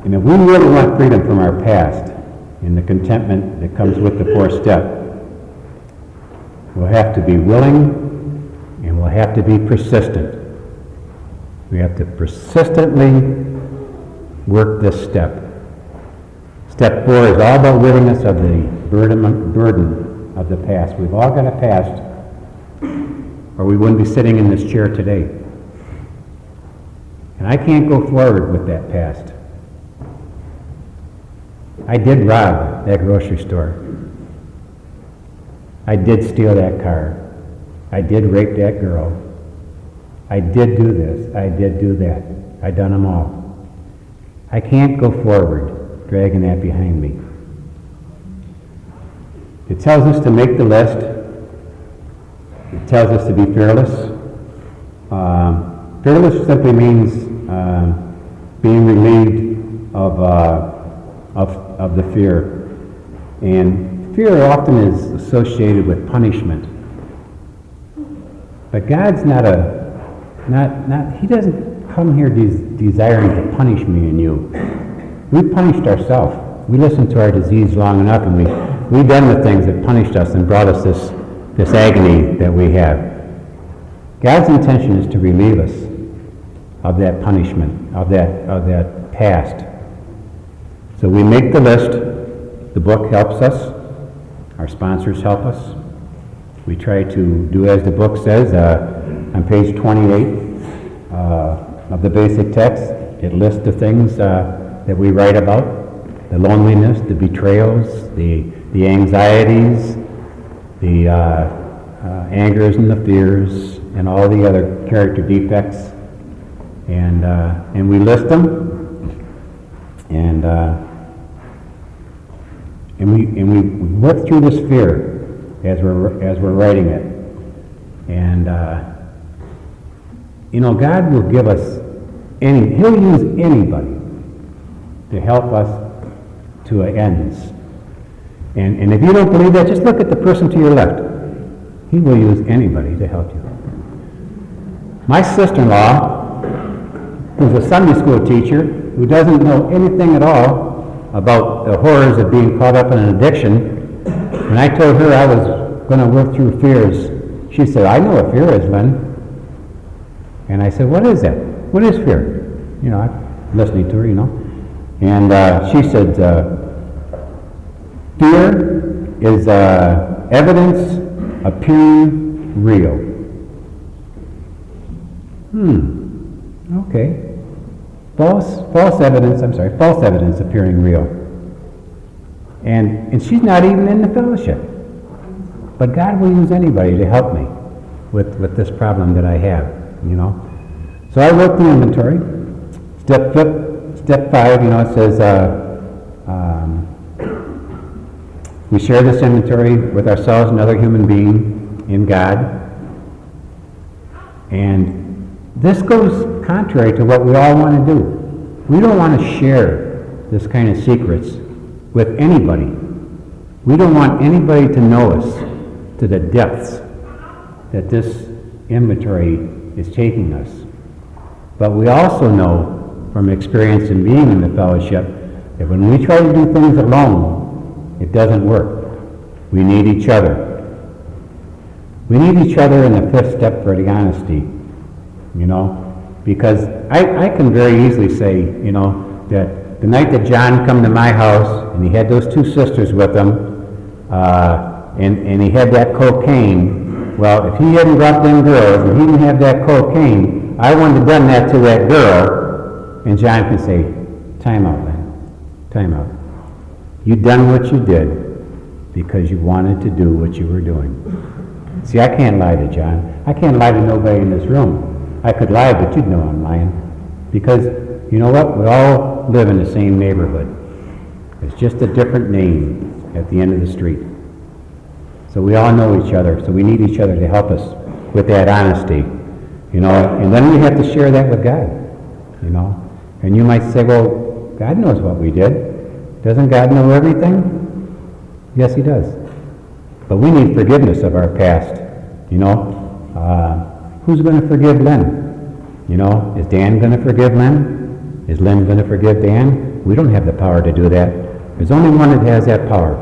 And if we really want freedom from our past and the contentment that comes with the 4th step, we'll have to be willing and we'll have to be persistent. We have to persistently work this step. Step 4 is all about willingness of the burden of the past. We've all got a past, or we wouldn't be sitting in this chair today. And I can't go forward with that past. I did rob that grocery store. I did steal that car. I did rape that girl. I did do this. I did do that. I done them all. I can't go forward dragging that behind me. It tells us to make the list. It tells us to be fearless. Fearless simply means being relieved of the fear. And fear often is associated with punishment. But God's He doesn't come here desiring to punish me and you. We punished ourselves. We listened to our disease long enough, and we've done the things that punished us and brought us this agony that we have. God's intention is to relieve us of that punishment, of that past. So we make the list. The book helps us. Our sponsors help us. We try to do as the book says. On page 28 of the basic text, it lists the things that we write about: the loneliness, the betrayals, the anxieties, the angers and the fears, and all the other character defects. And we list them, and we work through this fear as we're writing it. And God will give us He'll use anybody to help us to ends. And if you don't believe that, just look at the person to your left. He will use anybody to help you. My sister-in-law, who's a Sunday school teacher, who doesn't know anything at all about the horrors of being caught up in an addiction, when I told her I was going to work through fears, she said, "I know what fear is, Lynn." And I said, "What is that? What is fear?" I'm listening to her, And she said, fear is evidence appearing real. Okay. False evidence appearing real. And she's not even in the fellowship. But God will use anybody to help me with this problem that I have, So I wrote the inventory. Step 5, it says, we share this inventory with ourselves and another human being in God. And this goes contrary to what we all want to do. We don't want to share this kind of secrets with anybody. We don't want anybody to know us to the depths that this inventory is taking us. But we also know from experience in being in the fellowship that when we try to do things alone, it doesn't work. We need each other. We need each other in the 5th step for the honesty, because I can very easily say, that the night that John come to my house and he had those 2 sisters with him, and he had that cocaine, well, if he hadn't brought them girls and he didn't have that cocaine, I wouldn't have done that to that girl. And John can say, "Time out, man. Time out. You done what you did because you wanted to do what you were doing. See, I can't lie to John. I can't lie to nobody in this room. I could lie, but you'd know I'm lying. Because, you know what? We all live in the same neighborhood. It's just a different name at the end of the street. So we all know each other, so we need each other to help us with that honesty. You know, and then we have to share that with God, you know. And you might say, well, God knows what we did. Doesn't God know everything? Yes, he does. But we need forgiveness of our past, you know. Who's going to forgive Lynn? You know, is Dan going to forgive Lynn? Is Lynn going to forgive Dan? We don't have the power to do that. There's only one that has that power.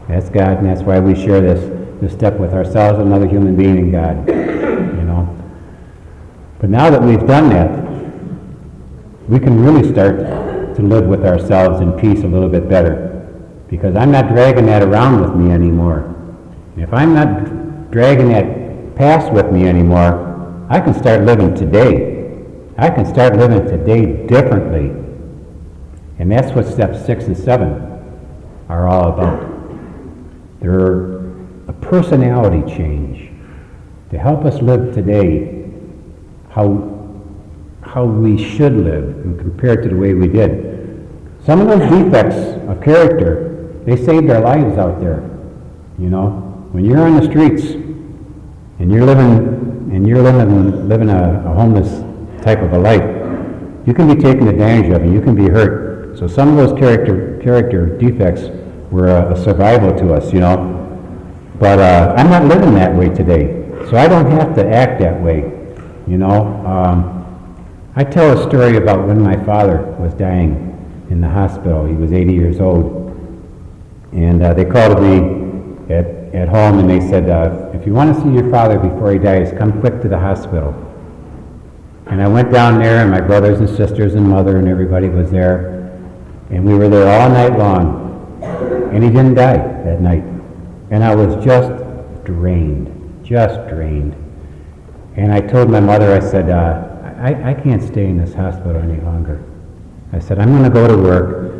That's God, and that's why we share this step with ourselves, another human being, and God, you know. But now that we've done that, we can really start to live with ourselves in peace a little bit better. Because I'm not dragging that around with me anymore. And if I'm not dragging that past with me anymore, I can start living today. I can start living today differently. And that's what steps 6 and 7 are all about. They're a personality change to help us live today how we should live and compared to the way we did. Some of those defects of character, they saved our lives out there. You know, when you're on the streets and you're living a homeless type of a life, you can be taken advantage of and you can be hurt. So some of those character defects were a survival to us, you know. But I'm not living that way today, so I don't have to act that way, you know. I tell a story about when my father was dying in the hospital. He was 80 years old. And they called me at home and they said, if you want to see your father before he dies, come quick to the hospital. And I went down there, and my brothers and sisters and mother and everybody was there. And we were there all night long. And he didn't die that night. And I was just drained. And I told my mother, I said, I can't stay in this hospital any longer. I said, I'm going to go to work.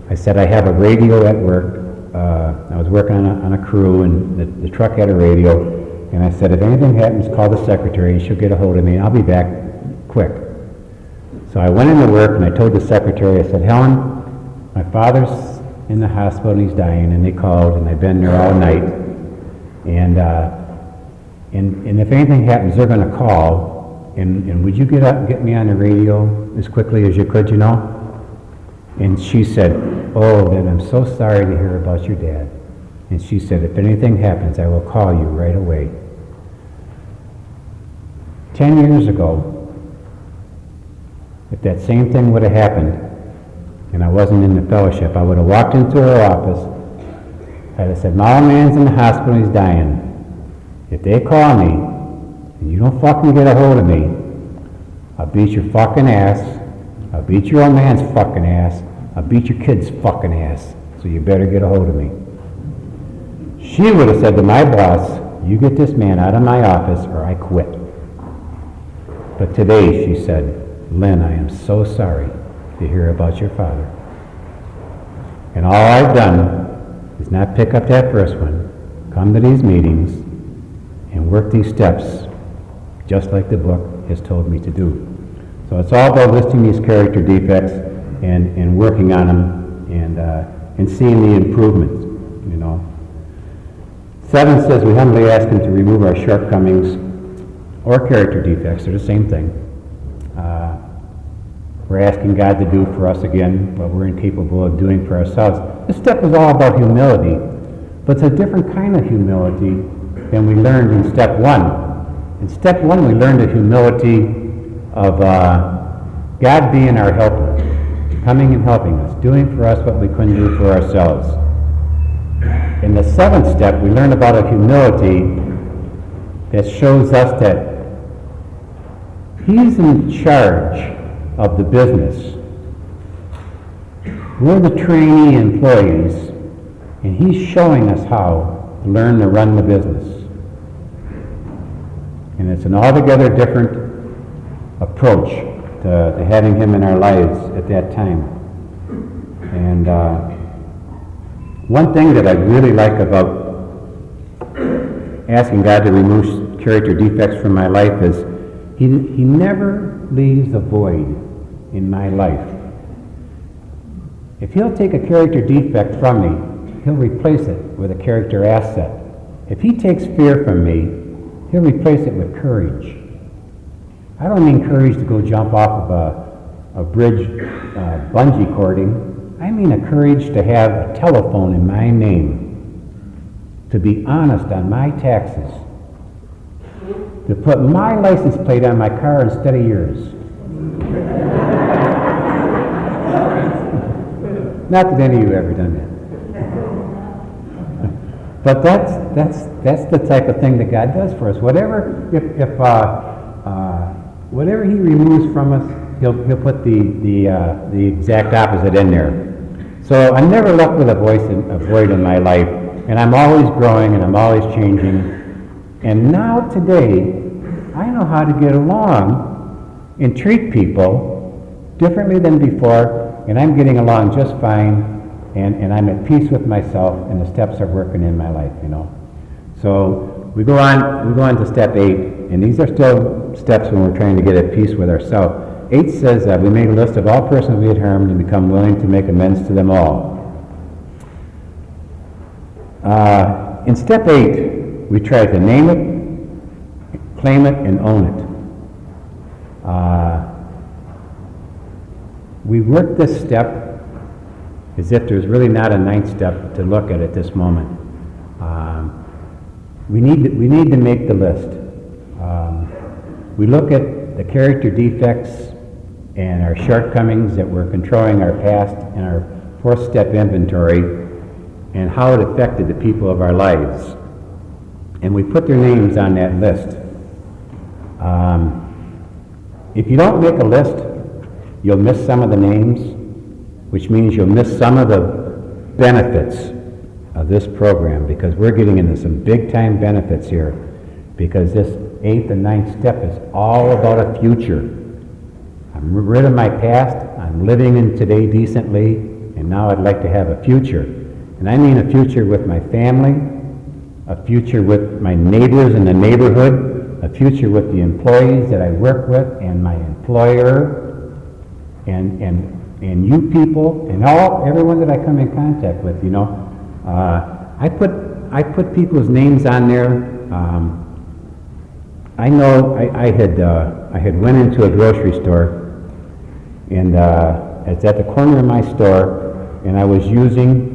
I said, I have a radio at work. I was working on a crew, and the truck had a radio. And I said, if anything happens, call the secretary, and she'll get a hold of me, and I'll be back quick. So I went into work, and I told the secretary, I said, Helen, my father's in the hospital, and he's dying, and they called, and I've been there all night. And if anything happens, they're going to call. And would you get me on the radio as quickly as you could, you know? And she said, oh, then I'm so sorry to hear about your dad. And she said, if anything happens, I will call you right away. 10 years ago, if that same thing would have happened, and I wasn't in the fellowship, I would have walked into her office, I'd have said, my old man's in the hospital, he's dying. If they call me, and you don't fucking get a hold of me, I'll beat your fucking ass. I'll beat your old man's fucking ass. I'll beat your kid's fucking ass. So you better get a hold of me. She would have said to my boss, you get this man out of my office or I quit. But today she said, Lynn, I am so sorry to hear about your father. And all I've done is not pick up that first one, come to these meetings, and work these steps just like the book has told me to do. So it's all about listing these character defects and working on them and seeing the improvements, you know. 7 says we humbly ask him to remove our shortcomings or character defects. They're the same thing. We're asking God to do for us again what we're incapable of doing for ourselves. This step is all about humility, but it's a different kind of humility than we learned in step 1. In step 1, we learned the humility of God being our helper, coming and helping us, doing for us what we couldn't do for ourselves. In the 7th step, we learn about a humility that shows us that He's in charge of the business. We're the trainee employees, and He's showing us how to learn to run the business. And it's an altogether different approach to having Him in our lives at that time. And one thing that I really like about asking God to remove character defects from my life is He never leaves a void in my life. If He'll take a character defect from me, He'll replace it with a character asset. If He takes fear from me, He'll replace it with courage. I don't mean courage to go jump off of a bridge bungee cording. I mean a courage to have a telephone in my name, to be honest on my taxes, to put my license plate on my car instead of yours. Not that any of you have ever done that. But that's the type of thing that God does for us. Whatever whatever He removes from us, He'll put the exact opposite in there. So I'm never left with a void in my life, and I'm always growing and I'm always changing. And now today, I know how to get along and treat people differently than before, and I'm getting along just fine, and I'm at peace with myself, and the steps are working in my life, you know. So we go on to step 8, and these are still steps when we're trying to get at peace with ourselves. 8 says that we made a list of all persons we had harmed and become willing to make amends to them all. In step 8, we try to name it, claim it, and own it. We work this step as if there's really not a 9th step to look at this moment. We need to make the list. We look at the character defects and our shortcomings that were controlling our past and our 4th step inventory and how it affected the people of our lives. And we put their names on that list. If you don't make a list, you'll miss some of the names, which means you'll miss some of the benefits of this program, because we're getting into some big time benefits here, because this 8th and 9th step is all about a future. I'm rid of my past, I'm living in today decently, and now I'd like to have a future. And I mean a future with my family, a future with my neighbors in the neighborhood, a future with the employees that I work with, and my employer, and you people, and everyone that I come in contact with, you know. I put people's names on there. I know I had went into a grocery store, and it's at the corner of my store, and I was using,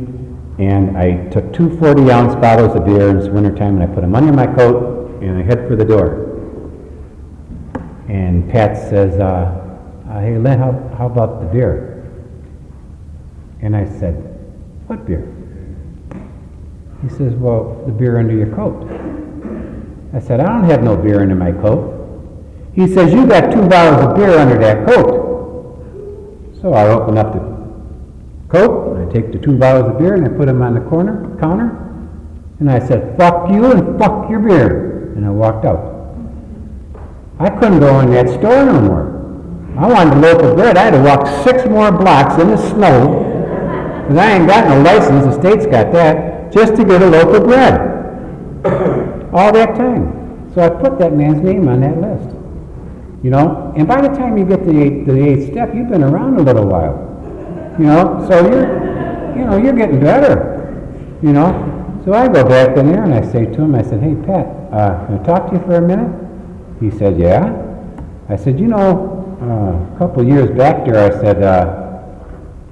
and I took 2 40-ounce bottles of beer in this wintertime, and I put them under my coat, and I head for the door. And Pat says, hey Lynn, how about the beer? And I said, what beer? He says, well, the beer under your coat. I said, I don't have no beer under my coat. He says, you got 2 bottles of beer under that coat. So I open up the coat, and I take the 2 bottles of beer, and I put them on the counter, and I said, fuck you and fuck your beer. And I walked out. I couldn't go in that store no more. I wanted a loaf of bread. I had to walk 6 more blocks in the snow, because I ain't got no license, the state's got that, just to get a loaf of bread. All that time. So I put that man's name on that list. You know, and by the time you get to the 8th step, you've been around a little while. You know, so you're getting better. You know, so I go back in there and I say to him, I said, hey Pat, can I talk to you for a minute? He said, yeah. I said, you know, a couple years back there, I said,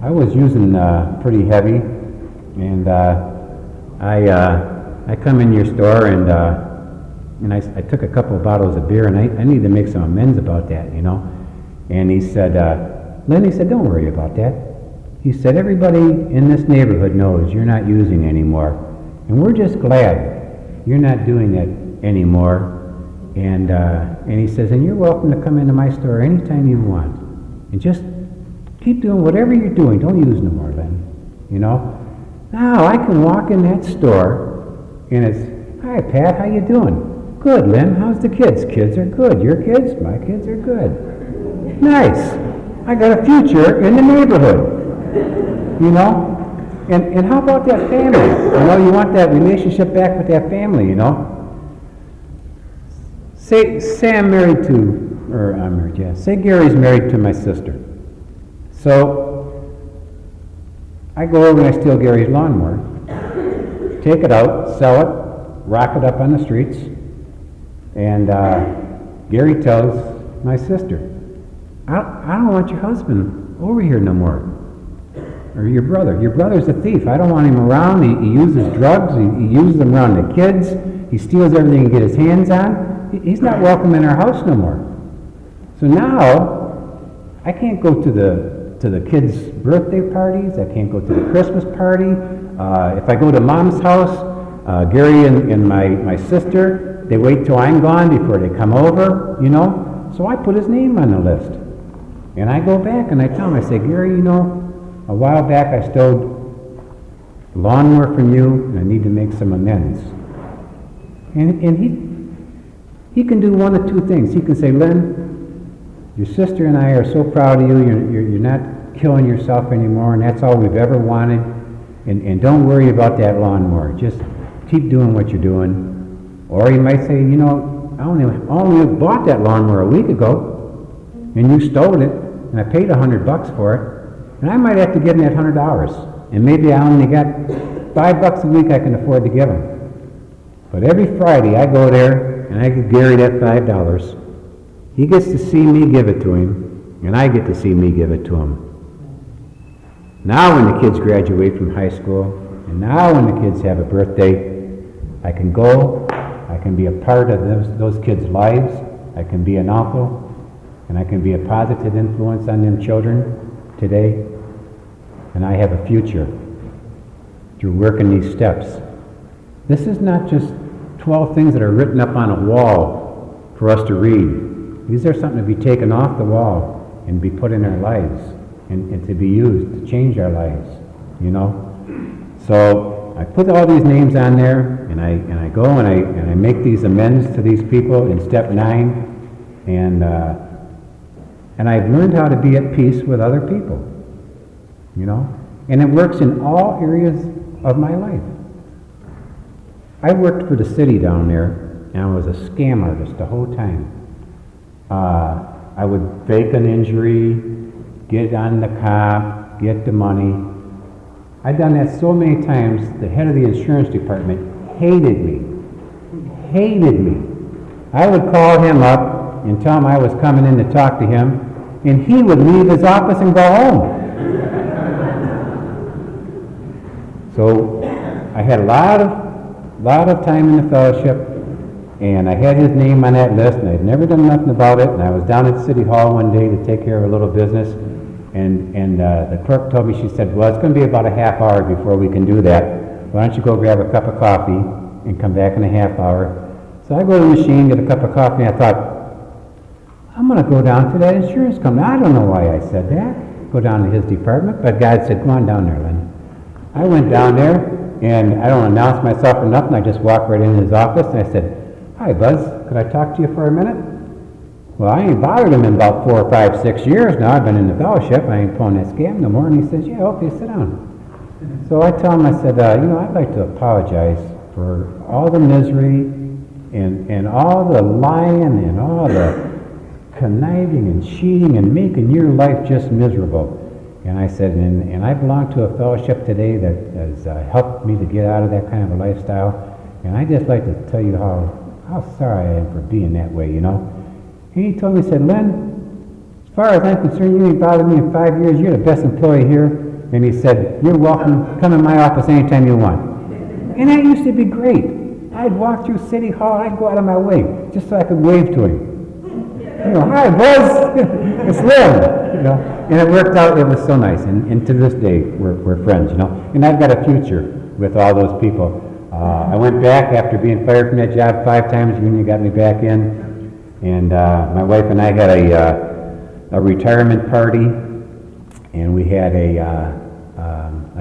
I was using pretty heavy, and I come in your store, and I took a couple of bottles of beer, and I need to make some amends about that, you know. And he said, Lynn, he said, don't worry about that. He said, everybody in this neighborhood knows you're not using anymore, and we're just glad you're not doing it anymore. And he says, and you're welcome to come into my store anytime you want, and just keep doing whatever you're doing. Don't use no more, Lynn. You know. Now I can walk in that store, and it's, hi Pat, how you doing? Good, Lynn. How's the kids? Kids are good. Your kids? My kids are good. Nice. I got a future in the neighborhood. you know? And how about that family? You know, you want that relationship back with that family, you know? Say I'm married to, or I'm married, yeah. Say Gary's married to my sister. So, I go over and I steal Gary's lawnmower, take it out, sell it, rock it up on the streets, and Gary tells my sister, I don't want your husband over here no more. Or your brother. Your brother's a thief. I don't want him around. He uses drugs. He uses them around the kids. He steals everything he can get his hands on. He's not welcome in our house no more. So now, I can't go to the kids' birthday parties. I can't go to the Christmas party. If I go to Mom's house, Gary and my sister, they wait till I'm gone before they come over, you know. So I put his name on the list. And I go back and I tell him, I say, Gary, you know, a while back I stole a lawnmower from you and I need to make some amends. And he can do one of two things. He can say, Lynn, your sister and I are so proud of you. You're not killing yourself anymore, and that's all we've ever wanted. And don't worry about that lawnmower. Just keep doing what you're doing. Or he might say, you know, I only bought that lawnmower a week ago, and you stole it, and I paid $100 for it. And I might have to give him that $100. And maybe I only got $5 a week I can afford to give him. But every Friday I go there and I give Gary that $5. He gets to see me give it to him, and I get to see me give it to him. Now when the kids graduate from high school, and now when the kids have a birthday, I can go, I can be a part of those kids' lives, I can be an uncle, and I can be a positive influence on them children today, and I have a future through working these steps. This is not just 12 things that are written up on a wall for us to read. These are something to be taken off the wall and be put in our lives and to be used to change our lives, you know. So I put all these names on there, and I go and I make these amends to these people in step 9, and I've learned how to be at peace with other people, you know? And it works in all areas of my life. I worked for the city down there, and I was a scam artist the whole time. I would fake an injury, get on the cop, get the money. I'd done that so many times, the head of the insurance department hated me. Hated me. I would call him up and tell him I was coming in to talk to him, and he would leave his office and go home. So I had a lot of time in the fellowship, and I had his name on that list, and I'd never done nothing about it. And I was down at City Hall one day to take care of a little business, and the clerk told me, she said, well, it's going to be about a half hour before we can do that. Why don't you go grab a cup of coffee and come back in a half hour? So I go to the machine, get a cup of coffee, and I thought, I'm going to go down to that insurance company. I don't know why I said that. Go down to his department, but God said, go on down there, Lynn. I went down there, and I don't announce myself or nothing. I just walked right in his office, and I said, hi, Buzz, could I talk to you for a minute? Well, I ain't bothered him in about 4, 5, 6 years now. I've been in the fellowship. I ain't pulling that scam no more. And he says, yeah, okay, sit down. So I tell him, I said, I'd like to apologize for all the misery and all the lying and all the conniving and cheating and making your life just miserable. And I said, and I belong to a fellowship today that has helped me to get out of that kind of a lifestyle. And I'd just like to tell you how sorry I am for being that way, you know. And he told me, he said, Lynn, as far as I'm concerned, you ain't bothered me in 5 years. You're the best employee here. And he said, you're welcome. Come in my office anytime you want. And that used to be great. I'd walk through City Hall. I'd go out of my way just so I could wave to him. You know, hi, Buzz. It's Lynn. You know, and it worked out. It was so nice. And to this day, we're friends, you know. And I've got a future with all those people. I went back after being fired from that job 5 times. The union got me back in. And my wife and I had a retirement party, and we had a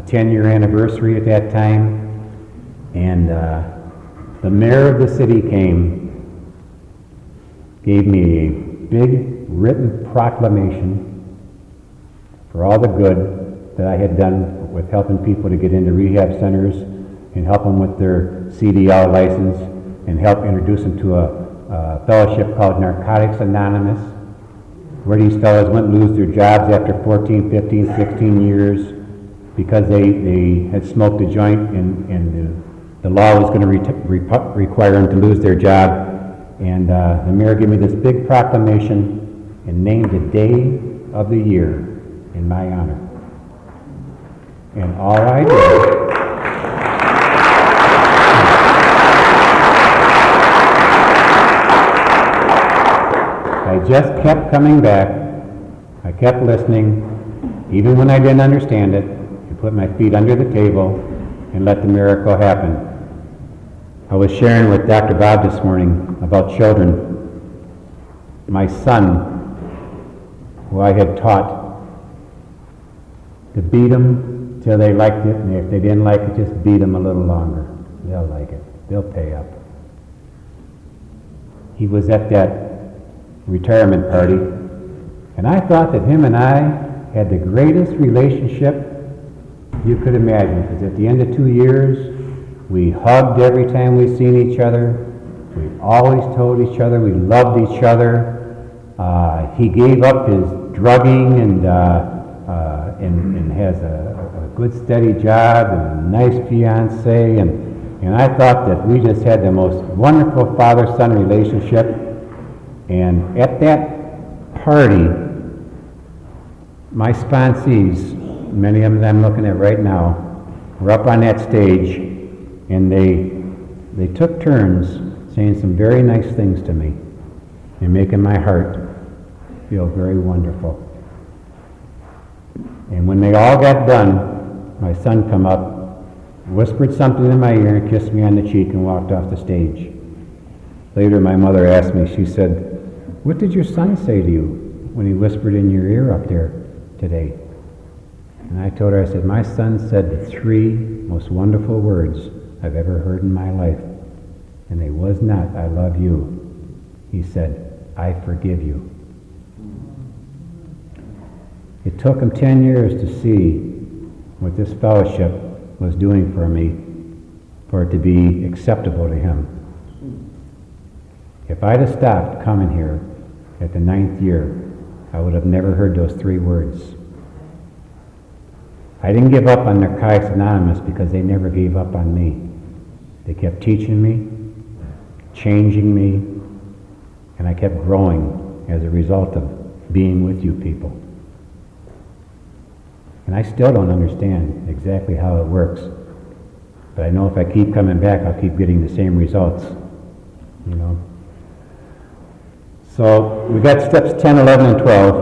10-year anniversary at that time. And the mayor of the city gave me a big written proclamation for all the good that I had done with helping people to get into rehab centers and help them with their CDL license and help introduce them to a fellowship called Narcotics Anonymous, where these fellows wouldn't lose their jobs after 14, 15, 16 years because they had smoked a joint and the law was going to require them to lose their job. And the mayor gave me this big proclamation and named a day of the year in my honor. And all I did I just kept coming back. I kept listening, even when I didn't understand it, and put my feet under the table and let the miracle happen. I was sharing with Dr. Bob this morning about children. My son, who I had taught to beat them till they liked it, and if they didn't like it, just beat them a little longer. They'll like it. They'll pay up. He was at that retirement party, and I thought that him and I had the greatest relationship you could imagine, because at the end of 2 years, we hugged every time we seen each other. We always told each other we loved each other. He gave up his drugging and has a good steady job and a nice fiance, and I thought that we just had the most wonderful father-son relationship. And at that party, my sponsees, many of them that I'm looking at right now, were up on that stage, and they took turns saying some very nice things to me and making my heart feel very wonderful. And when they all got done, my son come up, whispered something in my ear, and kissed me on the cheek and walked off the stage. Later, my mother asked me, she said, "What did your son say to you when he whispered in your ear up there today?" And I told her, I said, "My son said the 3 most wonderful words I've ever heard in my life. And they was not, 'I love you.' He said, 'I forgive you.'" It took him 10 years to see what this fellowship was doing for me, for it to be acceptable to him. If I'd have stopped coming here at the 9th year, I would have never heard those 3 words. I didn't give up on Narcotics Anonymous because they never gave up on me. They kept teaching me, changing me, and I kept growing as a result of being with you people. And I still don't understand exactly how it works, but I know if I keep coming back, I'll keep getting the same results, you know. So we got steps 10, 11, and 12.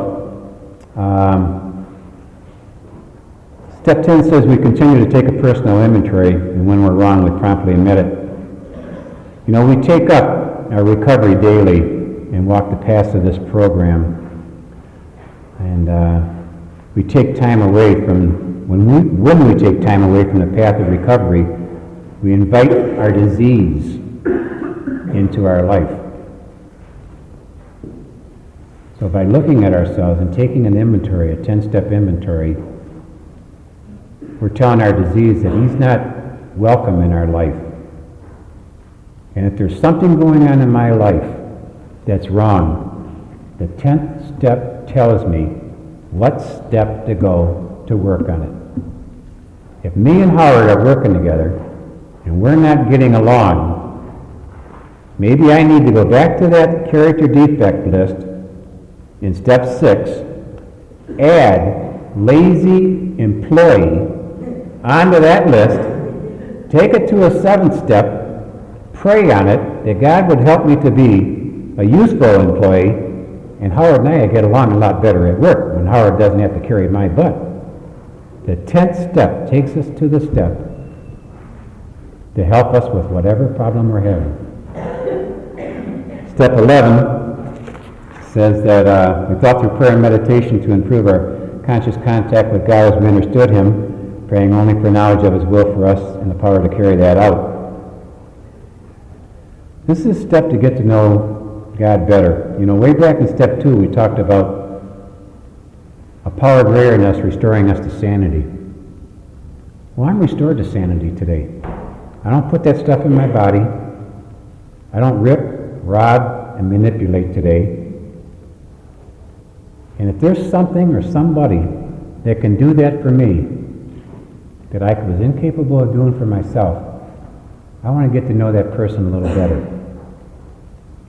Step 10 says we continue to take a personal inventory, and when we're wrong, we promptly admit it. You know, we take up our recovery daily and walk the paths of this program, and we take time away from, when we take time away from the path of recovery, we invite our disease into our life. So by looking at ourselves and taking an inventory, a 10-step inventory, we're telling our disease that he's not welcome in our life. And if there's something going on in my life that's wrong, the 10th step tells me what step to go to work on it. If me and Howard are working together and we're not getting along, maybe I need to go back to that character defect list in step 6, add lazy employee onto that list, take it to a 7th step, pray on it that God would help me to be a useful employee, and Howard and I get along a lot better at work when Howard doesn't have to carry my butt. The 10th step takes us to the step to help us with whatever problem we're having. Step 11 says that we thought through prayer and meditation to improve our conscious contact with God as we understood him, praying only for knowledge of his will for us and the power to carry that out. This is a step to get to know God better. You know, way back in step 2, we talked about a power greater than us restoring us to sanity. Well, I'm restored to sanity today. I don't put that stuff in my body. I don't rip, rob, and manipulate today. And if there's something or somebody that can do that for me that I was incapable of doing for myself, I want to get to know that person a little better.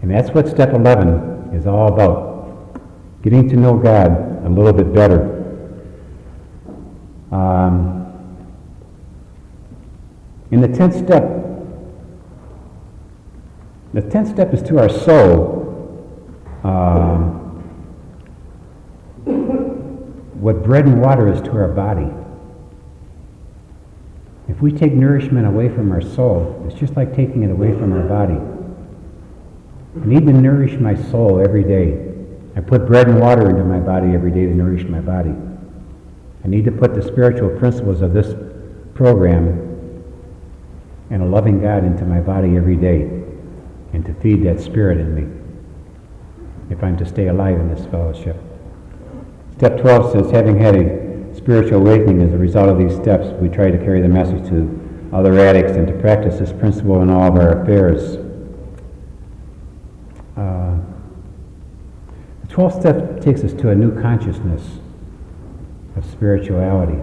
And that's what step 11 is all about. Getting to know God a little bit better. In the 10th step is to our soul. What bread and water is to our body. If we take nourishment away from our soul, it's just like taking it away from our body. I need to nourish my soul every day. I put bread and water into my body every day to nourish my body. I need to put the spiritual principles of this program and a loving God into my body every day and to feed that spirit in me if I'm to stay alive in this fellowship. Step 12 says, having had a spiritual awakening as a result of these steps, we try to carry the message to other addicts and to practice this principle in all of our affairs. The 12th step takes us to a new consciousness of spirituality.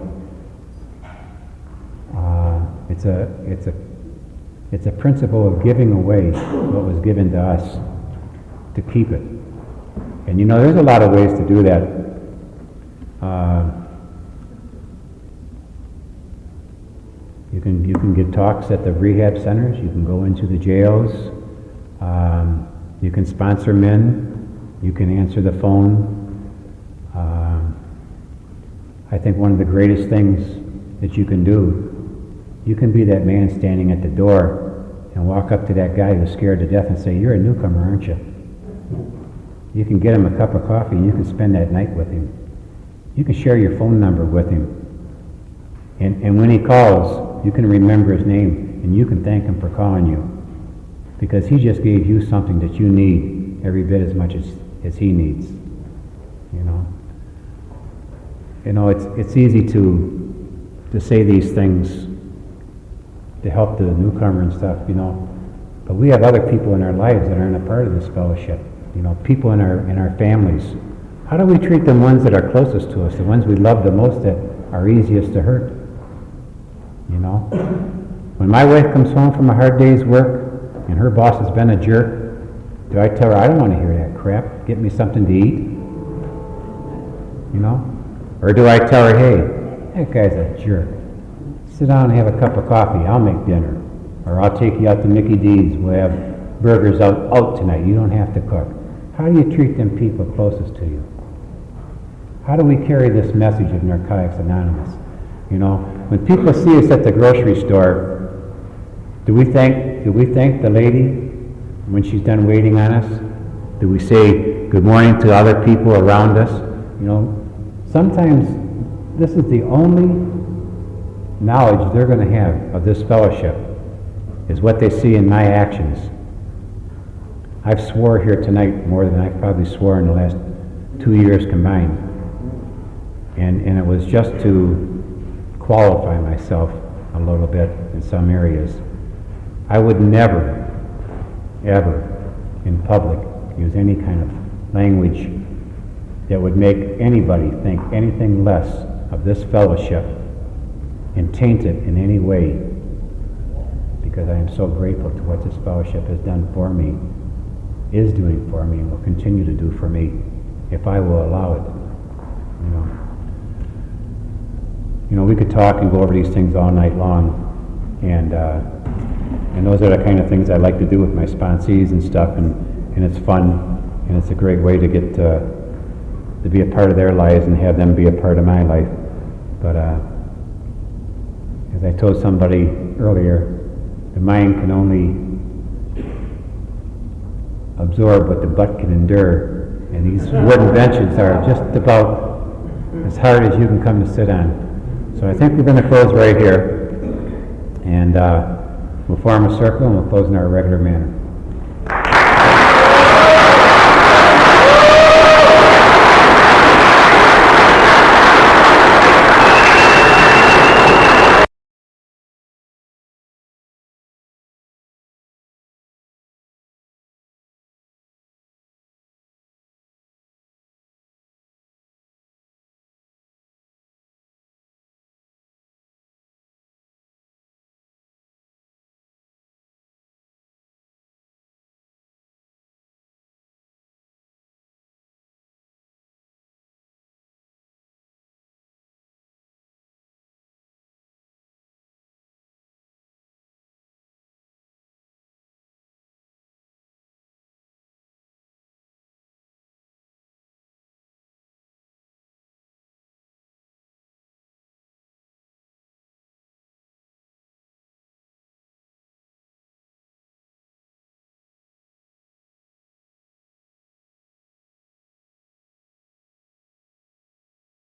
It's a principle of giving away what was given to us to keep it. And you know, there's a lot of ways to do that. You can get talks at the rehab centers. You can go into the jails. You can sponsor men. You can answer the phone. I think one of the greatest things that you can do, you can be that man standing at the door and walk up to that guy who's scared to death and say, "You're a newcomer, aren't you?" You can get him a cup of coffee and you can spend that night with him. You can share your phone number with him. And when he calls, you can remember his name and you can thank him for calling you. Because he just gave you something that you need every bit as much as he needs. You know, it's easy to say these things to help the newcomer and stuff, but we have other people in our lives that aren't a part of this fellowship. People in our families. How do we treat the ones that are closest to us, the ones we love the most, that are easiest to hurt? When my wife comes home from a hard day's work and her boss has been a jerk, do I tell her, "I don't want to hear that crap, get me something to eat"? Or do I tell her, "Hey, that guy's a jerk. Sit down and have a cup of coffee, I'll make dinner. Or I'll take you out to Mickey D's, we'll have burgers out tonight, you don't have to cook." How do you treat them people closest to you? How do we carry this message of Narcotics Anonymous? When people see us at the grocery store, do we thank the lady when she's done waiting on us? Do we say good morning to other people around us? Sometimes this is the only knowledge they're going to have of this fellowship, is what they see in my actions. I've swore here tonight more than I've probably swore in the last 2 years combined. And it was just to qualify myself a little bit in some areas. I would never, ever, in public, use any kind of language that would make anybody think anything less of this fellowship and taint it in any way, because I am so grateful to what this fellowship has done for me, is doing for me, and will continue to do for me if I will allow it. We could talk and go over these things all night long, and those are the kind of things I like to do with my sponsees and stuff, and it's fun, and it's a great way to get to be a part of their lives and have them be a part of my life. But as I told somebody earlier, the mind can only absorb what the butt can endure, and these wooden benches are just about as hard as you can come to sit on. So I think we're going to close right here, and we'll form a circle and we'll close in our regular manner.